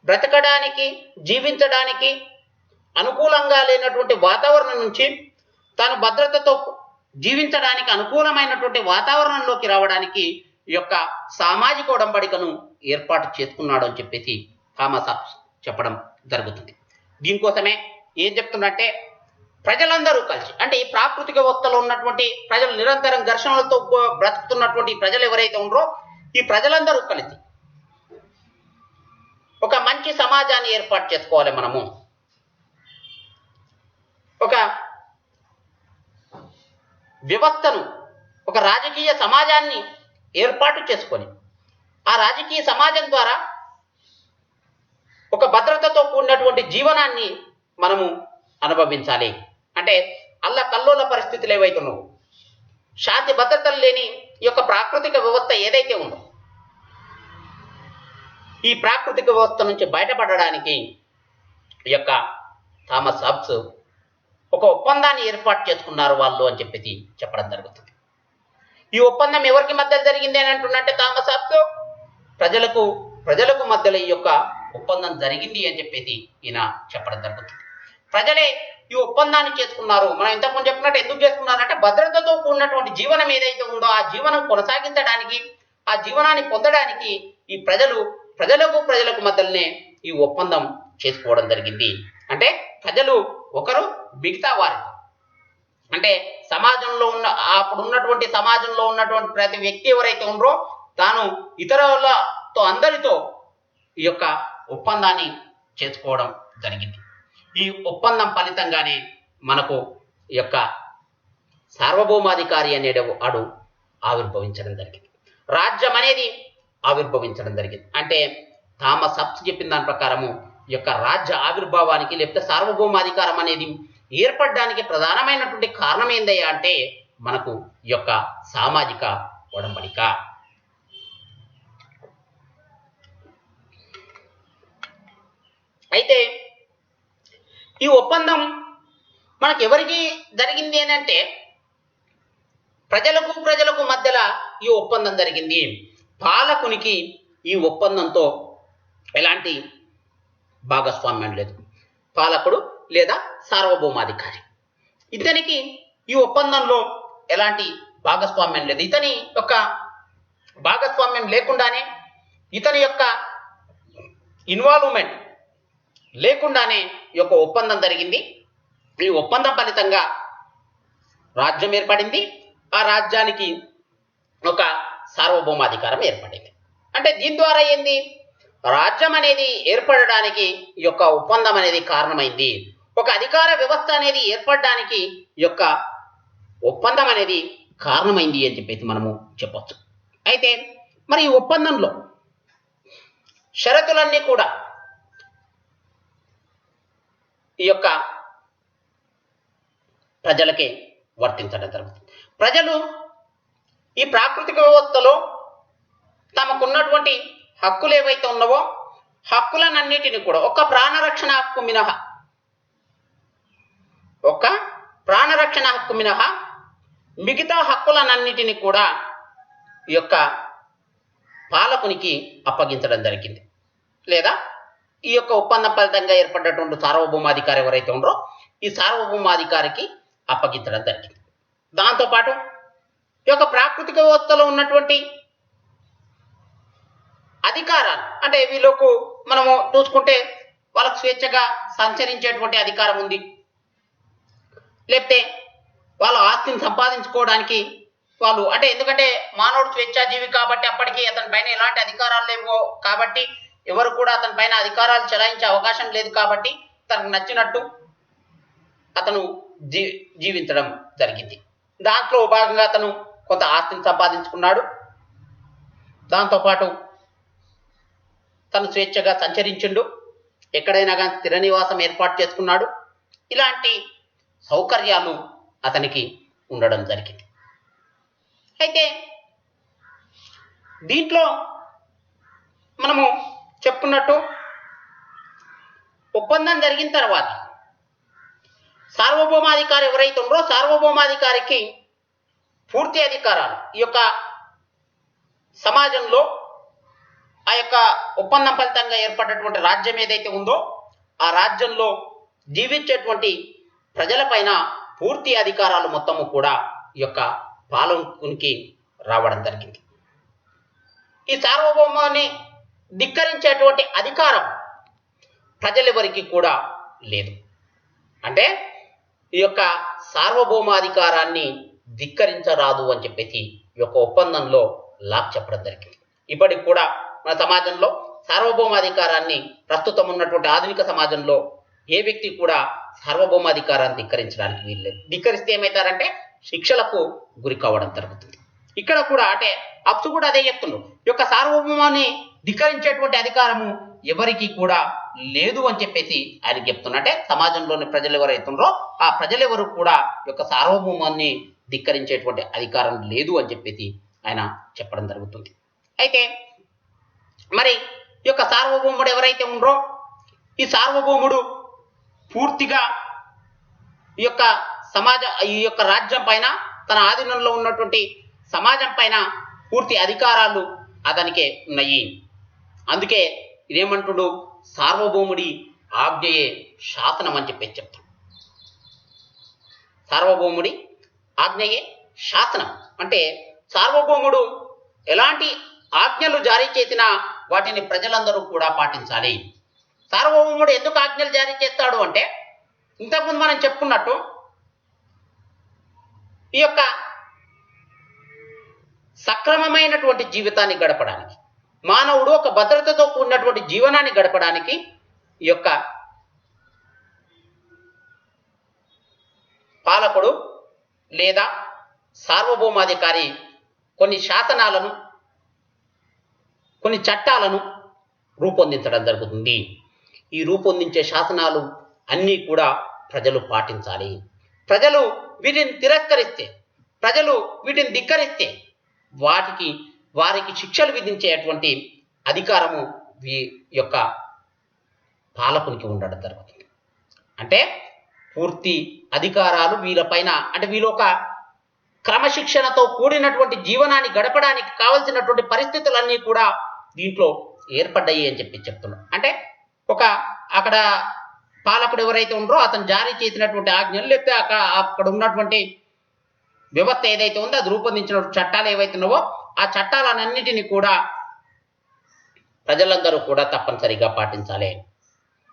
బ్రతకడానికి, జీవించడానికి అనుకూలంగా లేనటువంటి వాతావరణం నుంచి తాను భద్రతతో జీవించడానికి అనుకూలమైనటువంటి వాతావరణంలోకి రావడానికి ఈ యొక్క సామాజిక ఒడంబడికను ఏర్పాటు చేసుకున్నాడు అని చెప్పేసి థామస్ అప్స్ చెప్పడం జరుగుతుంది. దీనికోసమే ఏం చెప్తున్నట్టే ప్రజలందరూ కలిసి, అంటే ఈ ప్రాకృతిక వ్యవస్థలో ఉన్నటువంటి ప్రజలు నిరంతరం ఘర్షణలతో బ్రతుకుతున్నటువంటి ప్రజలు ఎవరైతే ఉన్నారో ఈ ప్రజలందరూ కలిసి ఒక మంచి సమాజాన్ని ఏర్పాటు చేసుకోవాలి. మనము ఒక వ్యవస్థను, ఒక రాజకీయ సమాజాన్ని ఏర్పాటు చేసుకొని ఆ రాజకీయ సమాజం ద్వారా ఒక భద్రతతో కూడినటువంటి జీవనాన్ని మనము అనుభవించాలి. అంటే అల్లకల్లోల పరిస్థితులు ఏవైతున్నాయో, శాంతి భద్రతలు లేని ఈ యొక్క ప్రాకృతిక వ్యవస్థ ఏదైతే ఉందో, ఈ ప్రాకృతిక వ్యవస్థ నుంచి బయటపడడానికి ఈ యొక్క థామస్ అప్స్ ఒక ఒప్పందాన్ని ఏర్పాటు చేసుకున్నారు వాళ్ళు అని చెప్పేసి చెప్పడం జరుగుతుంది. ఈ ఒప్పందం ఎవరికి మధ్య జరిగింది అని అంటున్నట్టే థామస్ అప్స్ ప్రజలకు మధ్యలో ఈ యొక్క ఒప్పందం జరిగింది అని చెప్పేసి ఈయన చెప్పడం జరుగుతుంది. ప్రజలే ఈ ఒప్పందాన్ని చేసుకున్నారు. మనం ఇంతకుముందు చెప్పినట్టు ఎందుకు చేసుకున్నారంటే భద్రతతో కూడినటువంటి జీవనం ఏదైతే ఉందో ఆ జీవనం కొనసాగించడానికి, ఆ జీవనాన్ని పొందడానికి ఈ ప్రజలకు మధ్యలోనే ఈ ఒప్పందం చేసుకోవడం జరిగింది. అంటే ప్రజలు ఒకరు మిగతా వారి, అంటే సమాజంలో అప్పుడు ఉన్నటువంటి సమాజంలో ఉన్నటువంటి ప్రతి వ్యక్తి ఎవరైతే ఉన్నారో తాను ఇతరులతో అందరితో ఈ యొక్క ఒప్పందాన్ని చేసుకోవడం జరిగింది. ఈ ఒప్పందం ఫలితంగానే మనకు ఈ యొక్క సార్వభౌమాధికారి అనేవాడు ఆవిర్భవించడం జరిగింది, రాజ్యం అనేది ఆవిర్భవించడం జరిగింది. అంటే థామస్ అప్స్ చెప్పిన దాని ప్రకారము ఈ యొక్క రాజ్య ఆవిర్భావానికి, లేకపోతే సార్వభౌమాధికారం అనేది ఏర్పడడానికి ప్రధానమైనటువంటి కారణం ఏందయ్యా అంటే మనకు ఈ యొక్క సామాజిక ఒడంబడిక. అయితే ఈ ఒప్పందం మనకు ఎవరికి జరిగింది అని అంటే ప్రజలకు మధ్యలో ఈ ఒప్పందం జరిగింది. పాలకునికి ఈ ఒప్పందంతో ఎలాంటి భాగస్వామ్యం లేదు. పాలకుడు లేదా సార్వభౌమాధికారి ఇతనికి ఈ ఒప్పందంలో ఎలాంటి భాగస్వామ్యం లేదు. ఇతని యొక్క భాగస్వామ్యం లేకుండానే, ఇతని యొక్క ఇన్వాల్వ్మెంట్ లేకుండానే ఈ యొక్క ఒప్పందం జరిగింది. ఈ ఒప్పందం ఫలితంగా రాజ్యం ఏర్పడింది. ఆ రాజ్యానికి ఒక సార్వభౌమాధికారం ఏర్పడింది. అంటే దీని ద్వారా ఏంది, రాజ్యం అనేది ఏర్పడడానికి ఈ యొక్క ఒప్పందం అనేది కారణమైంది. ఒక అధికార వ్యవస్థ అనేది ఏర్పడడానికి ఈ యొక్క ఒప్పందం అనేది కారణమైంది అని చెప్పేసి మనము చెప్పొచ్చు. అయితే మరి ఈ ఒప్పందంలో షరతులన్నీ కూడా ఈ యొక్క ప్రజలకే వర్తించడం జరుగుతుంది. ప్రజలు ఈ ప్రాకృతిక వ్యవస్థలో తమకున్నటువంటి హక్కులు ఏవైతే ఉన్నావో హక్కులనన్నిటిని కూడా ఒక ప్రాణరక్షణ హక్కు మినహా మిగతా హక్కులనన్నిటిని కూడా ఈ యొక్క పాలకునికి అప్పగించడం జరిగింది. లేదా ఈ యొక్క ఒప్పందం ఫలితంగా ఏర్పడినటువంటి సార్వభౌమాధికారి ఎవరైతే ఉన్నారో ఈ సార్వభౌమాధికారికి అప్పగించడం జరిగింది. దాంతోపాటు ఈ యొక్క ప్రాకృతిక వ్యవస్థలో ఉన్నటువంటి అధికారాలు అంటే వీళ్ళకు మనము చూసుకుంటే వాళ్ళకు స్వేచ్ఛగా సంచరించేటువంటి అధికారం ఉంది. లేకపోతే వాళ్ళ ఆస్తిని సంపాదించుకోవడానికి వాళ్ళు అంటే ఎందుకంటే మానవుడు స్వేచ్ఛాజీవి కాబట్టి అప్పటికి అతని పైన ఎలాంటి అధికారాలు లేవో కాబట్టి ఎవరు కూడా అతని పైన అధికారాలు చెలాయించే అవకాశం లేదు కాబట్టి తనకు నచ్చినట్టు అతను జీవించడం జరిగింది. దాంట్లో భాగంగా అతను కొంత ఆస్తిని సంపాదించుకున్నాడు. దాంతోపాటు తను స్వేచ్ఛగా సంచరించిండు, ఎక్కడైనా కానీ స్థిర నివాసం ఏర్పాటు చేసుకున్నాడు. ఇలాంటి సౌకర్యాలు అతనికి ఉండడం జరిగింది. అయితే దీంట్లో మనము చెప్పుకున్నట్టు ఒప్పందం జరిగిన తర్వాత సార్వభౌమాధికారి ఎవరైతే ఉన్నారో సార్వభౌమాధికారికి పూర్తి అధికారాలు ఈ యొక్క సమాజంలో ఆ యొక్క ఒప్పందం ఫలితంగా ఏర్పడినటువంటి రాజ్యం ఏదైతే ఉందో ఆ రాజ్యంలో జీవించేటువంటి ప్రజలపైన పూర్తి అధికారాలు మొత్తము కూడా ఈ యొక్క పాలకునికి రావడం జరిగింది. ఈ సార్వభౌమాన్ని ధిక్కరించేటువంటి అధికారం ప్రజలెవరికి కూడా లేదు. అంటే ఈ యొక్క సార్వభౌమాధికారాన్ని ధిక్కరించరాదు అని చెప్పేసి ఈ యొక్క ఒప్పందంలో లాక్ చెప్పడం జరిగింది. ఇప్పటికి కూడా మన సమాజంలో సార్వభౌమాధికారాన్ని ప్రస్తుతం ఉన్నటువంటి ఆధునిక సమాజంలో ఏ వ్యక్తి కూడా సార్వభౌమాధికారాన్ని ధిక్కరించడానికి వీల్లేదు. ధిక్కరిస్తే ఏమవుతారంటే శిక్షలకు గురి కావడం జరుగుతుంది. ఇక్కడ కూడా అంటే అప్సు కూడా అదే చెప్తున్నారు, ఈ యొక్క సార్వభౌమాన్ని ధిక్కరించేటువంటి అధికారము ఎవరికి కూడా లేదు అని చెప్పేసి ఆయన చెప్తున్నారు. అంటే సమాజంలోని ప్రజలు ఎవరైతున్నారో ఆ ప్రజలెవరు కూడా ఈ యొక్క సార్వభౌమాన్ని ధిక్కరించేటువంటి అధికారం లేదు అని చెప్పేసి ఆయన చెప్పడం జరుగుతుంది. అయితే మరి ఈ యొక్క సార్వభౌముడు ఎవరైతే ఉన్నారో ఈ సార్వభౌముడు పూర్తిగా ఈ యొక్క రాజ్యం పైన తన ఆధీనంలో ఉన్నటువంటి సమాజం పైన పూర్తి అధికారాలు అతనికే ఉన్నాయి. అందుకే ఇదేమంటుడు సార్వభౌముడి ఆజ్ఞయే శాసనం అని చెప్పి చెప్తాడు. సార్వభౌముడి ఆజ్ఞయే శాసనం అంటే సార్వభౌముడు ఎలాంటి ఆజ్ఞలు జారీ చేసినా వాటిని ప్రజలందరూ కూడా పాటించాలి. సార్వభౌముడు ఎందుకు ఆజ్ఞలు జారీ చేస్తాడు అంటే ఇంతకుముందు మనం చెప్పుకున్నట్టు ఈ యొక్క సక్రమమైనటువంటి జీవితాన్ని గడపడానికి మానవుడు ఒక భద్రతతో కూడినటువంటి జీవనాన్ని గడపడానికి ఈ యొక్క పాలకుడు లేదా సార్వభౌమాధికారి కొన్ని శాసనాలను కొన్ని చట్టాలను రూపొందించడం జరుగుతుంది. ఈ రూపొందించే శాసనాలు అన్నీ కూడా ప్రజలు పాటించాలి. ప్రజలు వీటిని తిరస్కరిస్తే ప్రజలు వీటిని ధిక్కరిస్తే వారికి శిక్షలు విధించేటువంటి అధికారము ఈ యొక్క పాలకునికి ఉండడం జరుగుతుంది. అంటే పూర్తి అధికారాలు వీళ్ళపైన, అంటే వీళ్ళు ఒక క్రమశిక్షణతో కూడినటువంటి జీవనాన్ని గడపడానికి కావలసినటువంటి పరిస్థితులన్నీ కూడా దీంట్లో ఏర్పడ్డాయి అని చెప్తున్నారు. అంటే ఒక అక్కడ పాలకుడు ఎవరైతే ఉన్నారో అతను జారీ చేసినటువంటి ఆజ్ఞలు, లేకపోతే అక్కడ ఉన్నటువంటి వ్యవస్థ ఏదైతే ఉందో అది రూపొందించిన చట్టాలు ఏవైతే ఉన్నావో ఆ చట్టాలన్నిటినీ కూడా ప్రజలందరూ కూడా తప్పనిసరిగా పాటించాలి.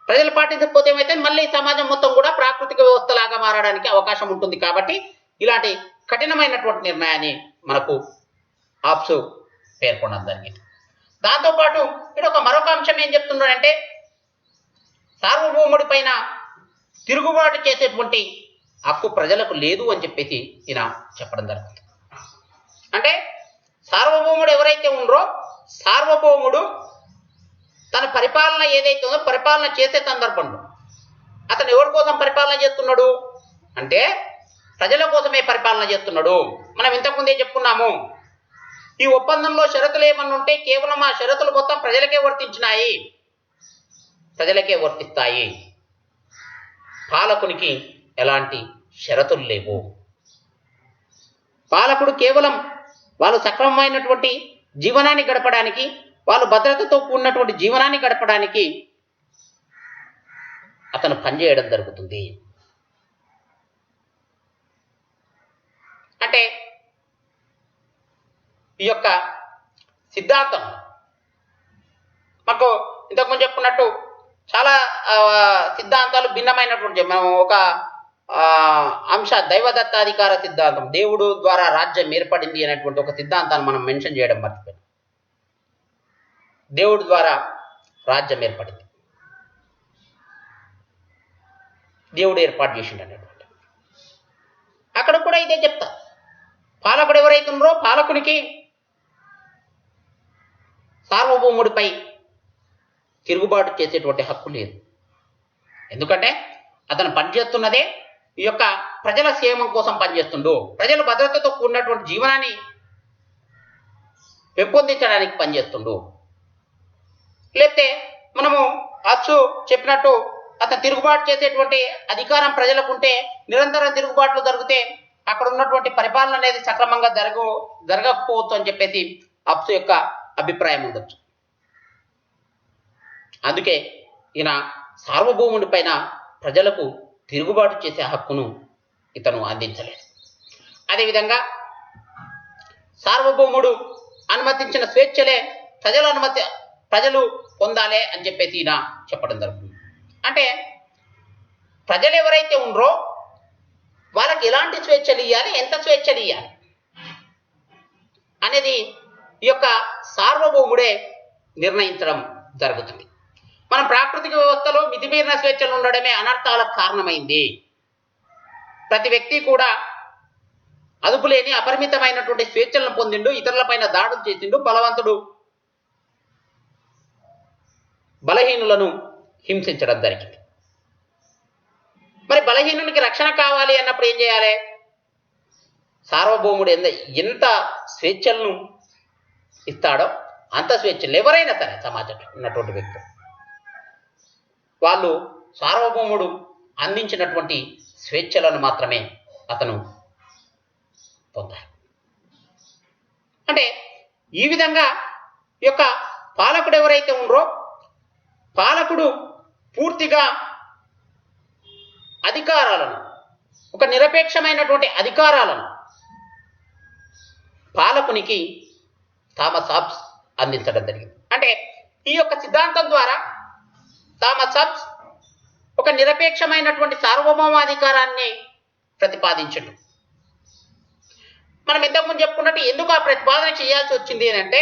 ప్రజలు పాటించకపోతే ఏమైతే మళ్ళీ సమాజం మొత్తం కూడా ప్రాకృతిక వ్యవస్థలాగా మారడానికి అవకాశం ఉంటుంది. కాబట్టి ఇలాంటి కఠినమైనటువంటి నిర్ణయాన్ని మనకు ఆప్సు పేర్కొనడం జరిగింది. దాంతోపాటు ఇక్కడ మరొక అంశం ఏం చెప్తున్నాడంటే సార్వభౌముడి పైన తిరుగుబాటు చేసేటువంటి హక్కు ప్రజలకు లేదు అని చెప్పేసి ఈయన చెప్పడం జరుగుతుంది. అంటే సార్వభౌముడు ఎవరైతే ఉన్నారో సార్వభౌముడు తన పరిపాలన ఏదైతే ఉందో పరిపాలన చేసే సందర్భంలో అతను ఎవరి కోసం పరిపాలన చేస్తున్నాడు అంటే ప్రజల కోసమే పరిపాలన చేస్తున్నాడు. మనం ఇంతకుముందే చెప్పుకున్నాము, ఈ ఒప్పందంలో షరతులు ఏమన్నా ఉంటే కేవలం ఆ షరతులు మొత్తం ప్రజలకే వర్తించినాయి, ప్రజలకే వర్తిస్తాయి. పాలకునికి ఎలాంటి షరతులు లేవు. పాలకుడు కేవలం వాళ్ళు సక్రమమైనటువంటి జీవనాన్ని గడపడానికి, వాళ్ళు భద్రతతో కూడినటువంటి జీవనాన్ని గడపడానికి అతను పనిచేయడం జరుగుతుంది. అంటే ఈ యొక్క సిద్ధాంతం మాకు ఇంతకుముందు చెప్పుకున్నట్టు చాలా సిద్ధాంతాలు భిన్నమైనటువంటి, మనం ఒక అంశ దైవదత్తాధికార సిద్ధాంతం, దేవుడు ద్వారా రాజ్యం ఏర్పడింది అనేటువంటి ఒక సిద్ధాంతాన్ని మనం మెన్షన్ చేయడం మర్చిపోయాం. దేవుడి ద్వారా రాజ్యం ఏర్పడింది, దేవుడు ఏర్పాటు చేసిండు అనేటువంటి అక్కడ కూడా ఇదే చెప్తా. పాలకుడు ఎవరైతే ఉన్నారో పాలకునికి సార్వభౌముడిపై తిరుగుబాటు చేసేటువంటి హక్కు లేదు. ఎందుకంటే అతను పనిచేస్తున్నదే ఈ యొక్క ప్రజల క్షేమం కోసం పనిచేస్తుండు, ప్రజలు భద్రతతో కూడినటువంటి జీవనాన్ని పెంపొందించడానికి పనిచేస్తుండు. లేకపోతే మనము అచ్చు చెప్పినట్టు అతను తిరుగుబాటు చేసేటువంటి అధికారం ప్రజలకు ఉంటే నిరంతరం తిరుగుబాట్లు జరిగితే అక్కడ ఉన్నటువంటి పరిపాలన అనేది సక్రమంగా జరగకపోవచ్చు అని చెప్పేసి అప్సు యొక్క అభిప్రాయం ఉండొచ్చు. అందుకే ఈయన సార్వభౌముడి పైన ప్రజలకు తిరుగుబాటు చేసే హక్కును ఇతను అందించలేదు. అదేవిధంగా సార్వభౌముడు అనుమతించిన స్వేచ్ఛలే ప్రజలు పొందాలి అని చెప్పేసి ఈయన చెప్పడం జరుగుతుంది. అంటే ప్రజలు ఎవరైతే ఉన్నారో వాళ్ళకి ఎలాంటి స్వేచ్ఛలు ఇవ్వాలి, ఎంత స్వేచ్ఛలు ఇవ్వాలి అనేది ఈ యొక్క సార్వభౌముడే నిర్ణయించడం జరుగుతుంది. మనం ప్రాకృతిక వ్యవస్థలో మితిమీరిన స్వేచ్ఛలు ఉండడమే అనర్థాలకు కారణమైంది. ప్రతి వ్యక్తి కూడా అదుపులేని అపరిమితమైనటువంటి స్వేచ్ఛలను పొందిండు, ఇతరులపైన దాడులు చేసిండు, బలవంతుడు బలహీనులను హింసించడం జరిగింది. మరి బలహీనునికి రక్షణ కావాలి అన్నప్పుడు ఏం చేయాలి? సార్వభౌముడు ఎంత స్వేచ్ఛలను ఇస్తాడో అంత స్వేచ్ఛలు ఎవరైనా సరే సమాజంలో ఉన్నటువంటి వ్యక్తులు వాళ్ళు సార్వభౌముడు అందించినటువంటి స్వేచ్ఛలను మాత్రమే అతను పొందారు. అంటే ఈ విధంగా ఈ యొక్క పాలకుడు ఎవరైతే ఉన్నారో పాలకుడు పూర్తిగా అధికారాలను, ఒక నిరపేక్షమైనటువంటి అధికారాలను పాలకునికి థామస్ హాబ్స్ అందించడం జరిగింది. అంటే ఈ యొక్క సిద్ధాంతం ద్వారా థామస్ హాబ్స్ ఒక నిరపేక్షమైనటువంటి సార్వభౌమాధికారాన్ని ప్రతిపాదించడు. మనం ఇంతకుముందు చెప్పుకున్నట్టు ఎందుకు ఆ ప్రతిపాదన చేయాల్సి వచ్చింది అంటే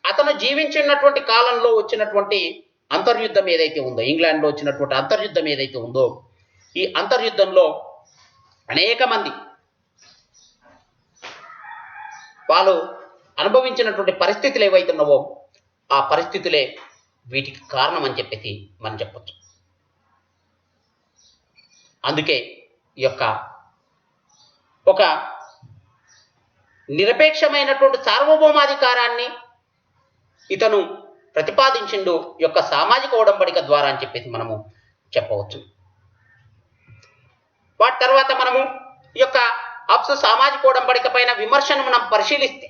అతను జీవించినటువంటి కాలంలో వచ్చినటువంటి అంతర్యుద్ధం ఏదైతే ఉందో, ఇంగ్లాండ్లో వచ్చినటువంటి అంతర్యుద్ధం ఏదైతే ఉందో, ఈ అంతర్యుద్ధంలో అనేక మంది వాళ్ళు అనుభవించినటువంటి పరిస్థితులు ఏవైతే ఉన్నావో ఆ పరిస్థితులే వీటికి కారణం అని చెప్పేసి మనం చెప్పచ్చు. అందుకే ఈ యొక్క ఒక నిరపేక్షమైనటువంటి సార్వభౌమాధికారాన్ని ఇతను ప్రతిపాదించిండు ఈ యొక్క సామాజిక ఒడంబడిక ద్వారా అని చెప్పేసి మనము చెప్పవచ్చు. వాటి తర్వాత మనము ఈ యొక్క అప్సు సామాజిక ఒడంబడిక పైన విమర్శను మనం పరిశీలిస్తే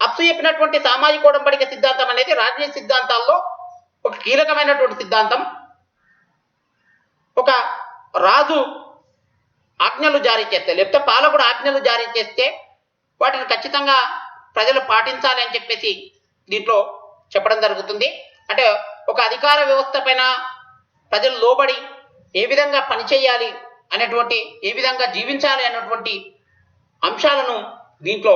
అప్సు చెప్పినటువంటి సామాజిక ఒడంబడిక సిద్ధాంతం అనేది రాజనీతి సిద్ధాంతాల్లో ఒక కీలకమైనటువంటి సిద్ధాంతం. ఒక రాజు ఆజ్ఞలు జారీ చేస్తే లేకపోతే పాలకుడు ఆజ్ఞలు జారీ చేస్తే వాటిని ఖచ్చితంగా ప్రజలు పాటించాలి అని చెప్పేసి దీంట్లో చెప్పడం జరుగుతుంది. అంటే ఒక అధికార వ్యవస్థ పైన ప్రజలు లోబడి ఏ విధంగా పనిచేయాలి అనేటువంటి, ఏ విధంగా జీవించాలి అన్నటువంటి అంశాలను దీంట్లో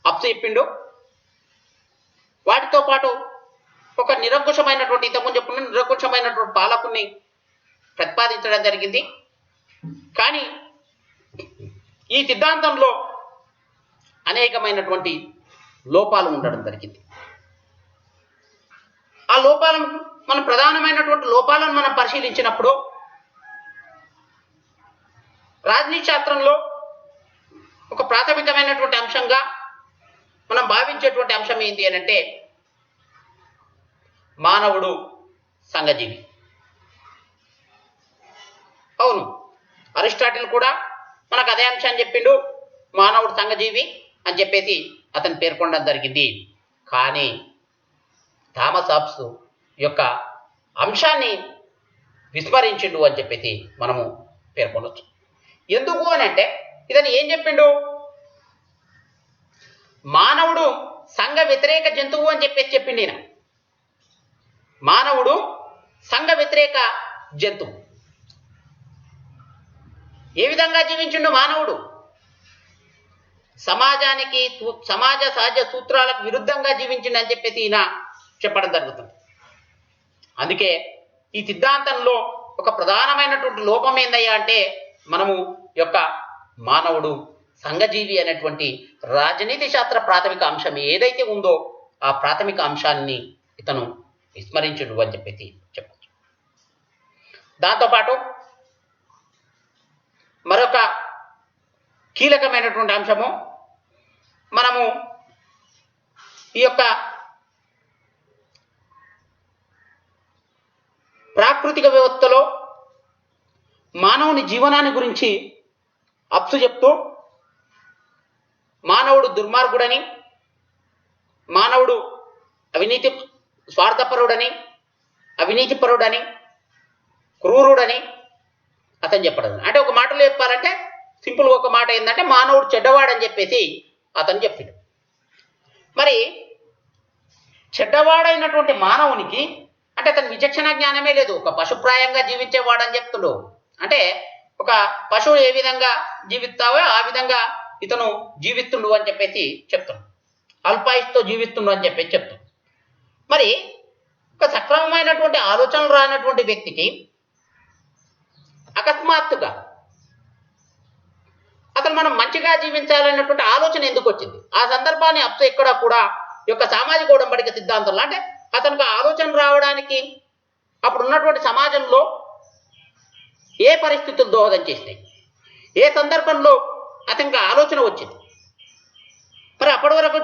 అప్సు చెప్పిండు. వాటితో పాటు ఒక నిరంకుశమైనటువంటి, ఇంతకుముందు చెప్పిన నిరంకుశమైనటువంటి పాలకుని ప్రతిపాదించడం జరిగింది. కానీ ఈ సిద్ధాంతంలో అనేకమైనటువంటి లోపాలు ఉండడం జరిగింది. ఆ లోపాలను మనం ప్రధానమైనటువంటి లోపాలను మనం పరిశీలించినప్పుడు రాజనీతి శాస్త్రంలో ఒక ప్రాథమికమైనటువంటి అంశంగా మనం భావించేటువంటి అంశం ఏంటి అని అంటే మానవుడు సంఘజీవి. అవును, అరిస్టాటిల్ కూడా మనకు అదే అంశాన్ని చెప్పిండు, మానవుడు సంఘజీవి అని చెప్పేసి అతను పేర్కొనడం జరిగింది. కానీ థామస్ హాబ్స్ యొక్క అంశాన్ని విస్మరించిండు అని చెప్పేసి మనము పేర్కొనవచ్చు. ఎందుకు అని అంటే ఇతను ఏం చెప్పిండు, మానవుడు సంఘ వ్యతిరేక జంతువు అని చెప్పేసి చెప్పిండు. ఈయన మానవుడు సంఘ వ్యతిరేక జంతువు. ఏ విధంగా జీవించిండు మానవుడు? సమాజానికి, సమాజ సహజ సూత్రాలకు విరుద్ధంగా జీవించిండు అని చెప్పేసి ఈయన చెప్పడం జరుగుతుంది. అందుకే ఈ సిద్ధాంతంలో ఒక ప్రధానమైనటువంటి లోపం ఏందయ్యా అంటే మనము యొక్క మానవుడు సంఘజీవి అనేటువంటి రాజనీతి శాస్త్ర ప్రాథమిక అంశం ఏదైతే ఉందో ఆ ప్రాథమిక అంశాన్ని ఇతను విస్మరించుడు అని చెప్పేసి చెప్పచ్చు. దాంతోపాటు మరొక కీలకమైనటువంటి అంశము, మనము ఈ యొక్క ప్రాకృతిక వ్యవస్థలో మానవుని జీవనాన్ని గురించి అప్సు చెప్తూ మానవుడు దుర్మార్గుడని, మానవుడు అవినీతి స్వార్థపరుడని, అవినీతిపరుడని, క్రూరుడని అతను చెప్పడం. అంటే ఒక మాటలో చెప్పాలంటే సింపుల్గా ఒక మాట ఏంటంటే మానవుడు చెడ్డవాడని చెప్పేసి అతను చెప్పిండు. మరి చెడ్డవాడైనటువంటి మానవునికి అంటే అతని విచక్షణ జ్ఞానమే లేదు, ఒక పశుప్రాయంగా జీవించేవాడని చెప్తుడు. అంటే ఒక పశువు ఏ విధంగా జీవిస్తావో ఆ విధంగా ఇతను జీవిస్తుండు అని చెప్పేసి చెప్తున్నాడు. అల్పాయుష్తో జీవిస్తుండు అని చెప్పేసి చెప్తాడు. మరి ఒక సక్రమమైనటువంటి ఆలోచనలు రానటువంటి వ్యక్తికి అకస్మాత్తుగా అసలు మనం మంచిగా జీవించాలనేటువంటి ఆలోచన ఎందుకు వచ్చింది? ఆ సందర్భాన్ని అప్సు ఎక్కడ కూడా ఈ యొక్క సామాజిక ఒడంబడిక సిద్ధాంతంలో అంటే అతనికి ఆలోచన రావడానికి అప్పుడు ఉన్నటువంటి సమాజంలో ఏ పరిస్థితులు దోహదం చేసినాయి, ఏ సందర్భంలో అతనికి ఆలోచన వచ్చింది, మరి అప్పటి వరకు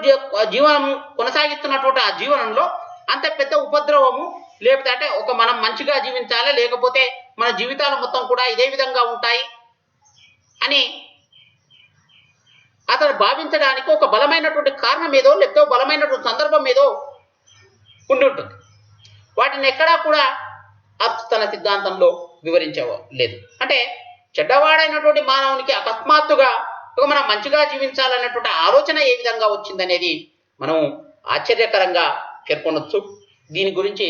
జీవనం కొనసాగిస్తున్నటువంటి ఆ జీవనంలో అంత పెద్ద ఉపద్రవము లేకపోతే అంటే ఒక మనం మంచిగా జీవించాలి లేకపోతే మన జీవితాలు మొత్తం కూడా ఇదే విధంగా ఉంటాయి అని అతను భావించడానికి ఒక బలమైనటువంటి కారణం ఏదో లేకపోతే బలమైనటువంటి సందర్భం ఏదో ఉండి ఉంటుంది. వాటిని ఎక్కడా కూడా అప్స్ తన సిద్ధాంతంలో వివరించలేదు. అంటే చెడ్డవాడైనటువంటి మానవునికి అకస్మాత్తుగా మనం మంచిగా జీవించాలనేటువంటి ఆలోచన ఏ విధంగా వచ్చిందనేది మనం ఆశ్చర్యకరంగా పేర్కొనవచ్చు. దీని గురించి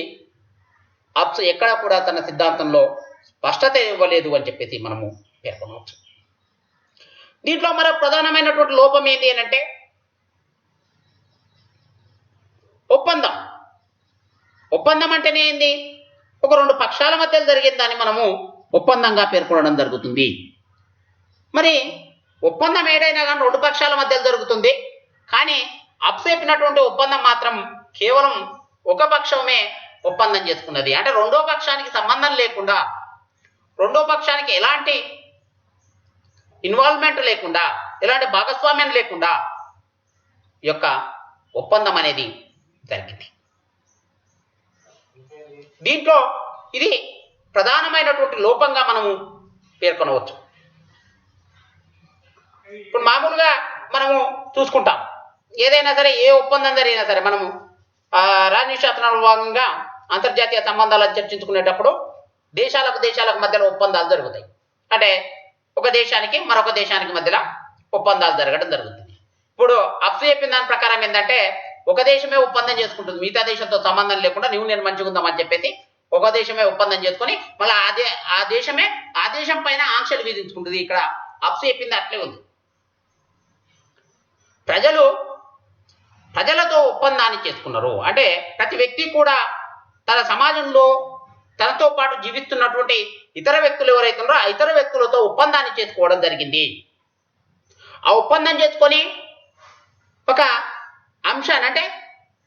అప్స్ ఎక్కడా కూడా తన సిద్ధాంతంలో స్పష్టత ఇవ్వలేదు అని చెప్పేసి మనము పేర్కొనవచ్చు. దీంట్లో మరో ప్రధానమైనటువంటి లోపం ఏంటి అని అంటే ఒప్పందం. ఒప్పందం అంటేనే ఏంది? ఒక రెండు పక్షాల మధ్య జరిగిన దాన్ని మనము ఒప్పందంగా పేర్కొనడం జరుగుతుంది. మరి ఒప్పందం ఏదైనా కానీ రెండు పక్షాల మధ్య జరుగుతుంది. కానీ అప్స్ చెప్పినటువంటి ఒప్పందం మాత్రం కేవలం ఒక పక్షమే ఒప్పందం చేసుకున్నది. అంటే రెండో పక్షానికి సంబంధం లేకుండా, రెండో పక్షానికి ఎలాంటి ఇన్వాల్వ్మెంట్ లేకుండా, ఎలాంటి భాగస్వామ్యం లేకుండా ఈ యొక్క ఒప్పందం అనేది జరిగింది. దీంట్లో ఇది ప్రధానమైనటువంటి లోపంగా మనము పేర్కొనవచ్చు. ఇప్పుడు మామూలుగా మనము చూసుకుంటాం, ఏదైనా సరే ఏ ఒప్పందం జరిగినా సరే మనము రాజనీతి శాస్త్రంలో భాగంగా అంతర్జాతీయ సంబంధాలను చర్చించుకునేటప్పుడు దేశాలకు మధ్యలో ఒప్పందాలు జరుగుతాయి. అంటే ఒక దేశానికి మరొక దేశానికి మధ్యలో ఒప్పందాలు జరగడం జరుగుతుంది. ఇప్పుడు అప్సు చెప్పిన దాని ప్రకారం ఏంటంటే ఒక దేశమే ఒప్పందం చేసుకుంటుంది, మిగతా దేశంతో సంబంధం లేకుండా నువ్వు నేను మంచిగా ఉందామని చెప్పేసి ఒక దేశమే ఒప్పందం చేసుకొని మళ్ళీ ఆ దేశం పైన ఆంక్షలు విధించుకుంటుంది. ఇక్కడ అప్సు చెప్పింది అట్లే ఉంది. ప్రజలతో ఒప్పందాన్ని చేసుకున్నారు. అంటే ప్రతి వ్యక్తి కూడా తన సమాజంలో తనతో పాటు జీవిస్తున్నటువంటి ఇతర వ్యక్తులు ఎవరైతున్నారో ఆ ఇతర వ్యక్తులతో ఒప్పందాన్ని చేసుకోవడం జరిగింది. ఆ ఒప్పందం చేసుకొని ఒక అంశాన్ని, అంటే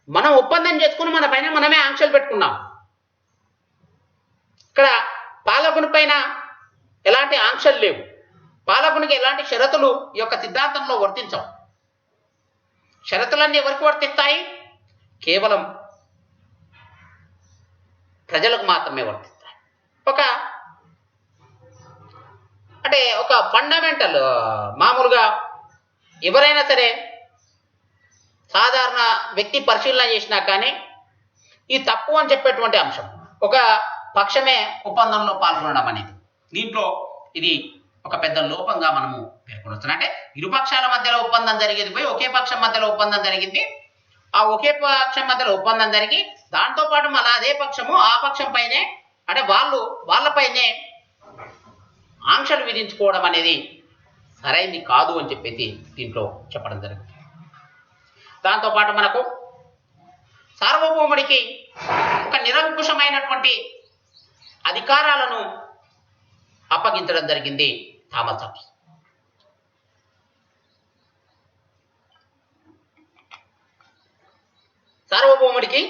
మనం ఒప్పందం చేసుకుని మన పైన మనమే ఆంక్షలు పెట్టుకున్నాం. ఇక్కడ పాలకుని పైన ఎలాంటి ఆంక్షలు లేవు, పాలకునికి ఎలాంటి షరతులు ఈ యొక్క సిద్ధాంతంలో వర్తించవు. షరతులన్నీ ఎవరికి వర్తిస్తాయి? కేవలం ప్రజలకు మాత్రమే వర్తిస్తాయి. ఒక ఫండమెంటల్, మామూలుగా ఎవరైనా సరే సాధారణ వ్యక్తి పరిశీలన చేసినా కానీ ఇది తప్పు అని చెప్పేటువంటి అంశం ఒక పక్షమే ఒప్పందంలో పాల్గొనడం అనేది. దీంట్లో ఇది ఒక పెద్ద లోపంగా మనము పేర్కొనవచ్చు. అంటే ఇరు పక్షాల మధ్యలో ఒప్పందం జరిగేది పోయి ఒకే పక్షం మధ్యలో ఒప్పందం జరిగింది. ఆ ఒకే పక్షం మధ్యలో ఒప్పందం జరిగి దాంతోపాటు మళ్ళీ అదే పక్షము ఆ పక్షం పైనే, అంటే వాళ్ళపైనే ఆంక్షలు విధించుకోవడం అనేది సరైంది కాదు అని చెప్పేసి దీంట్లో చెప్పడం జరిగింది. దాంతోపాటు మనకు సార్వభౌముడికి ఒక నిరంకుశమైనటువంటి అధికారాలను అప్పగించడం జరిగింది థామస్ హాబ్స్. సార్వభౌముడికి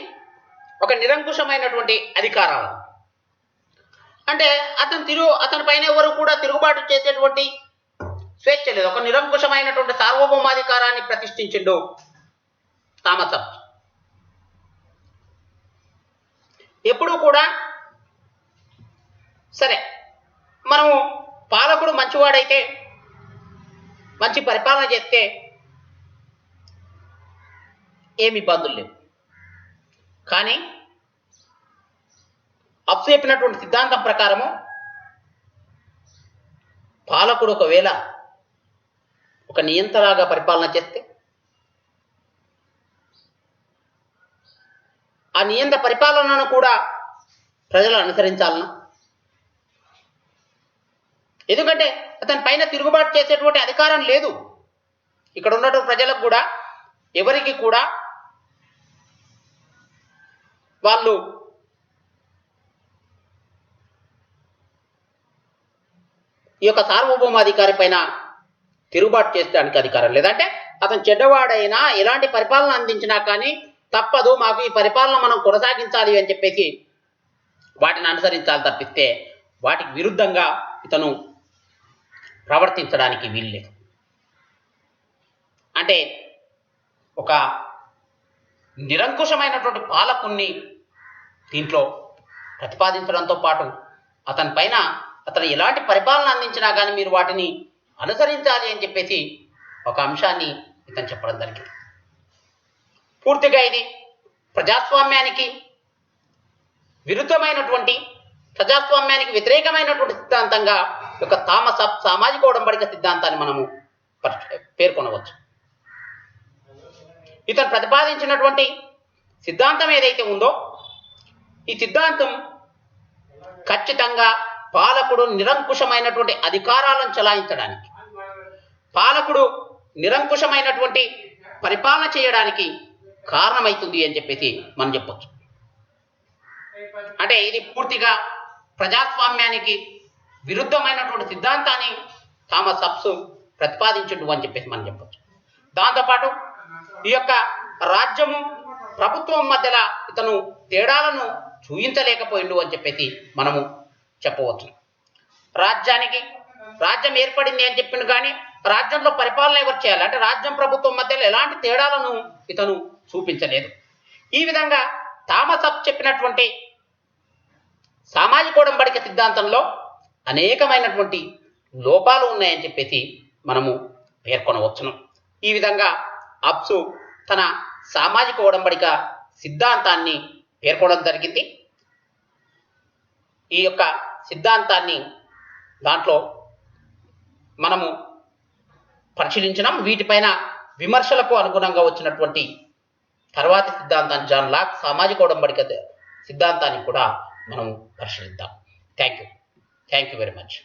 ఒక నిరంకుశమైనటువంటి అధికారాలు, అంటే అతని పైన ఎవరు కూడా తిరుగుబాటు చేసేటువంటి స్వేచ్ఛ లేదు. ఒక నిరంకుశమైనటువంటి సార్వభౌమాధికారాన్ని ప్రతిష్ఠించిండు థామస్ హాబ్స్. ఎప్పుడూ కూడా సరే మనము పాలకుడు మంచివాడైతే మంచి పరిపాలన చేస్తే ఏమి ఇబ్బందులు లేవు. కానీ హాబ్స్ చెప్పినటువంటి సిద్ధాంతం ప్రకారము పాలకుడు ఒకవేళ ఒక నియంతలాగా పరిపాలన చేస్తే ఆ నియంత పరిపాలనను కూడా ప్రజలు అనుసరించాలన్నా, ఎందుకంటే అతని పైన తిరుగుబాటు చేసేటువంటి అధికారం లేదు. ఇక్కడ ఉన్నటువంటి ప్రజలకు కూడా ఎవరికి కూడా వాళ్ళు ఈ యొక్క సార్వభౌమాధికారి పైన తిరుగుబాటు చేసేదానికి అధికారం లేదంటే అతను చెడ్డవాడైనా ఎలాంటి పరిపాలన అందించినా కానీ తప్పదు, మాకు ఈ పరిపాలన మనం కొనసాగించాలి అని చెప్పేసి వాటిని అనుసరించాలి తప్పిస్తే వాటికి విరుద్ధంగా ఇతను ప్రవర్తించడానికి వీల్లేదు. అంటే ఒక నిరంకుశమైనటువంటి పాలకుణ్ణి దీంట్లో ప్రతిపాదించడంతో పాటు అతను ఎలాంటి పరిపాలన అందించినా కానీ మీరు వాటిని అనుసరించాలి అని చెప్పేసి ఒక అంశాన్ని ఇతను చెప్పడం జరిగింది. పూర్తిగా ఇది ప్రజాస్వామ్యానికి విరుద్ధమైనటువంటి, ప్రజాస్వామ్యానికి వ్యతిరేకమైనటువంటి సిద్ధాంతంగా ఒక థామస్ హాబ్స్ సామాజిక ఒడంబడిక సిద్ధాంతాన్ని మనము పేర్కొనవచ్చు. ఇతను ప్రతిపాదించినటువంటి సిద్ధాంతం ఏదైతే ఉందో ఈ సిద్ధాంతం ఖచ్చితంగా పాలకుడు నిరంకుశమైనటువంటి అధికారాలను చలాయించడానికి, పాలకుడు నిరంకుశమైనటువంటి పరిపాలన చేయడానికి కారణమవుతుంది అని చెప్పేసి మనం చెప్పొచ్చు. అంటే ఇది పూర్తిగా ప్రజాస్వామ్యానికి విరుద్ధమైనటువంటి సిద్ధాంతాన్ని థామస్ హాబ్స్ ప్రతిపాదించుడు అని చెప్పేసి మనం చెప్పొచ్చు. దాంతోపాటు ఈ యొక్క రాజ్యము ప్రభుత్వం మధ్యలో ఇతను తేడాలను చూయించలేకపోయిండు అని చెప్పేసి మనము చెప్పవచ్చు. రాజ్యం ఏర్పడింది అని చెప్పిండు కానీ రాజ్యంలో పరిపాలన ఎవరు చేయాలి అంటే రాజ్యం ప్రభుత్వం మధ్యలో ఎలాంటి తేడాలను ఇతను చూపించలేదు. ఈ విధంగా థామస్ అబ్ చెప్పినటువంటి సామాజిక ఒడంబడిక సిద్ధాంతంలో అనేకమైనటువంటి లోపాలు ఉన్నాయని చెప్పేసి మనము పేర్కొనవచ్చును. ఈ విధంగా అబ్స్ తన సామాజిక ఒడంబడిక సిద్ధాంతాన్ని పేర్కొనడం జరిగింది. ఈ యొక్క సిద్ధాంతాన్ని దాంట్లో మనము పరిశీలించినాం. వీటిపైన విమర్శలకు అనుగుణంగా వచ్చినటువంటి తర్వాతి సిద్ధాంతాన్ని జాన్ లాక్ సామాజిక ఒడంబడిక సిద్ధాంతాన్ని కూడా మనం పరిశీలిద్దాం. Thank you very much.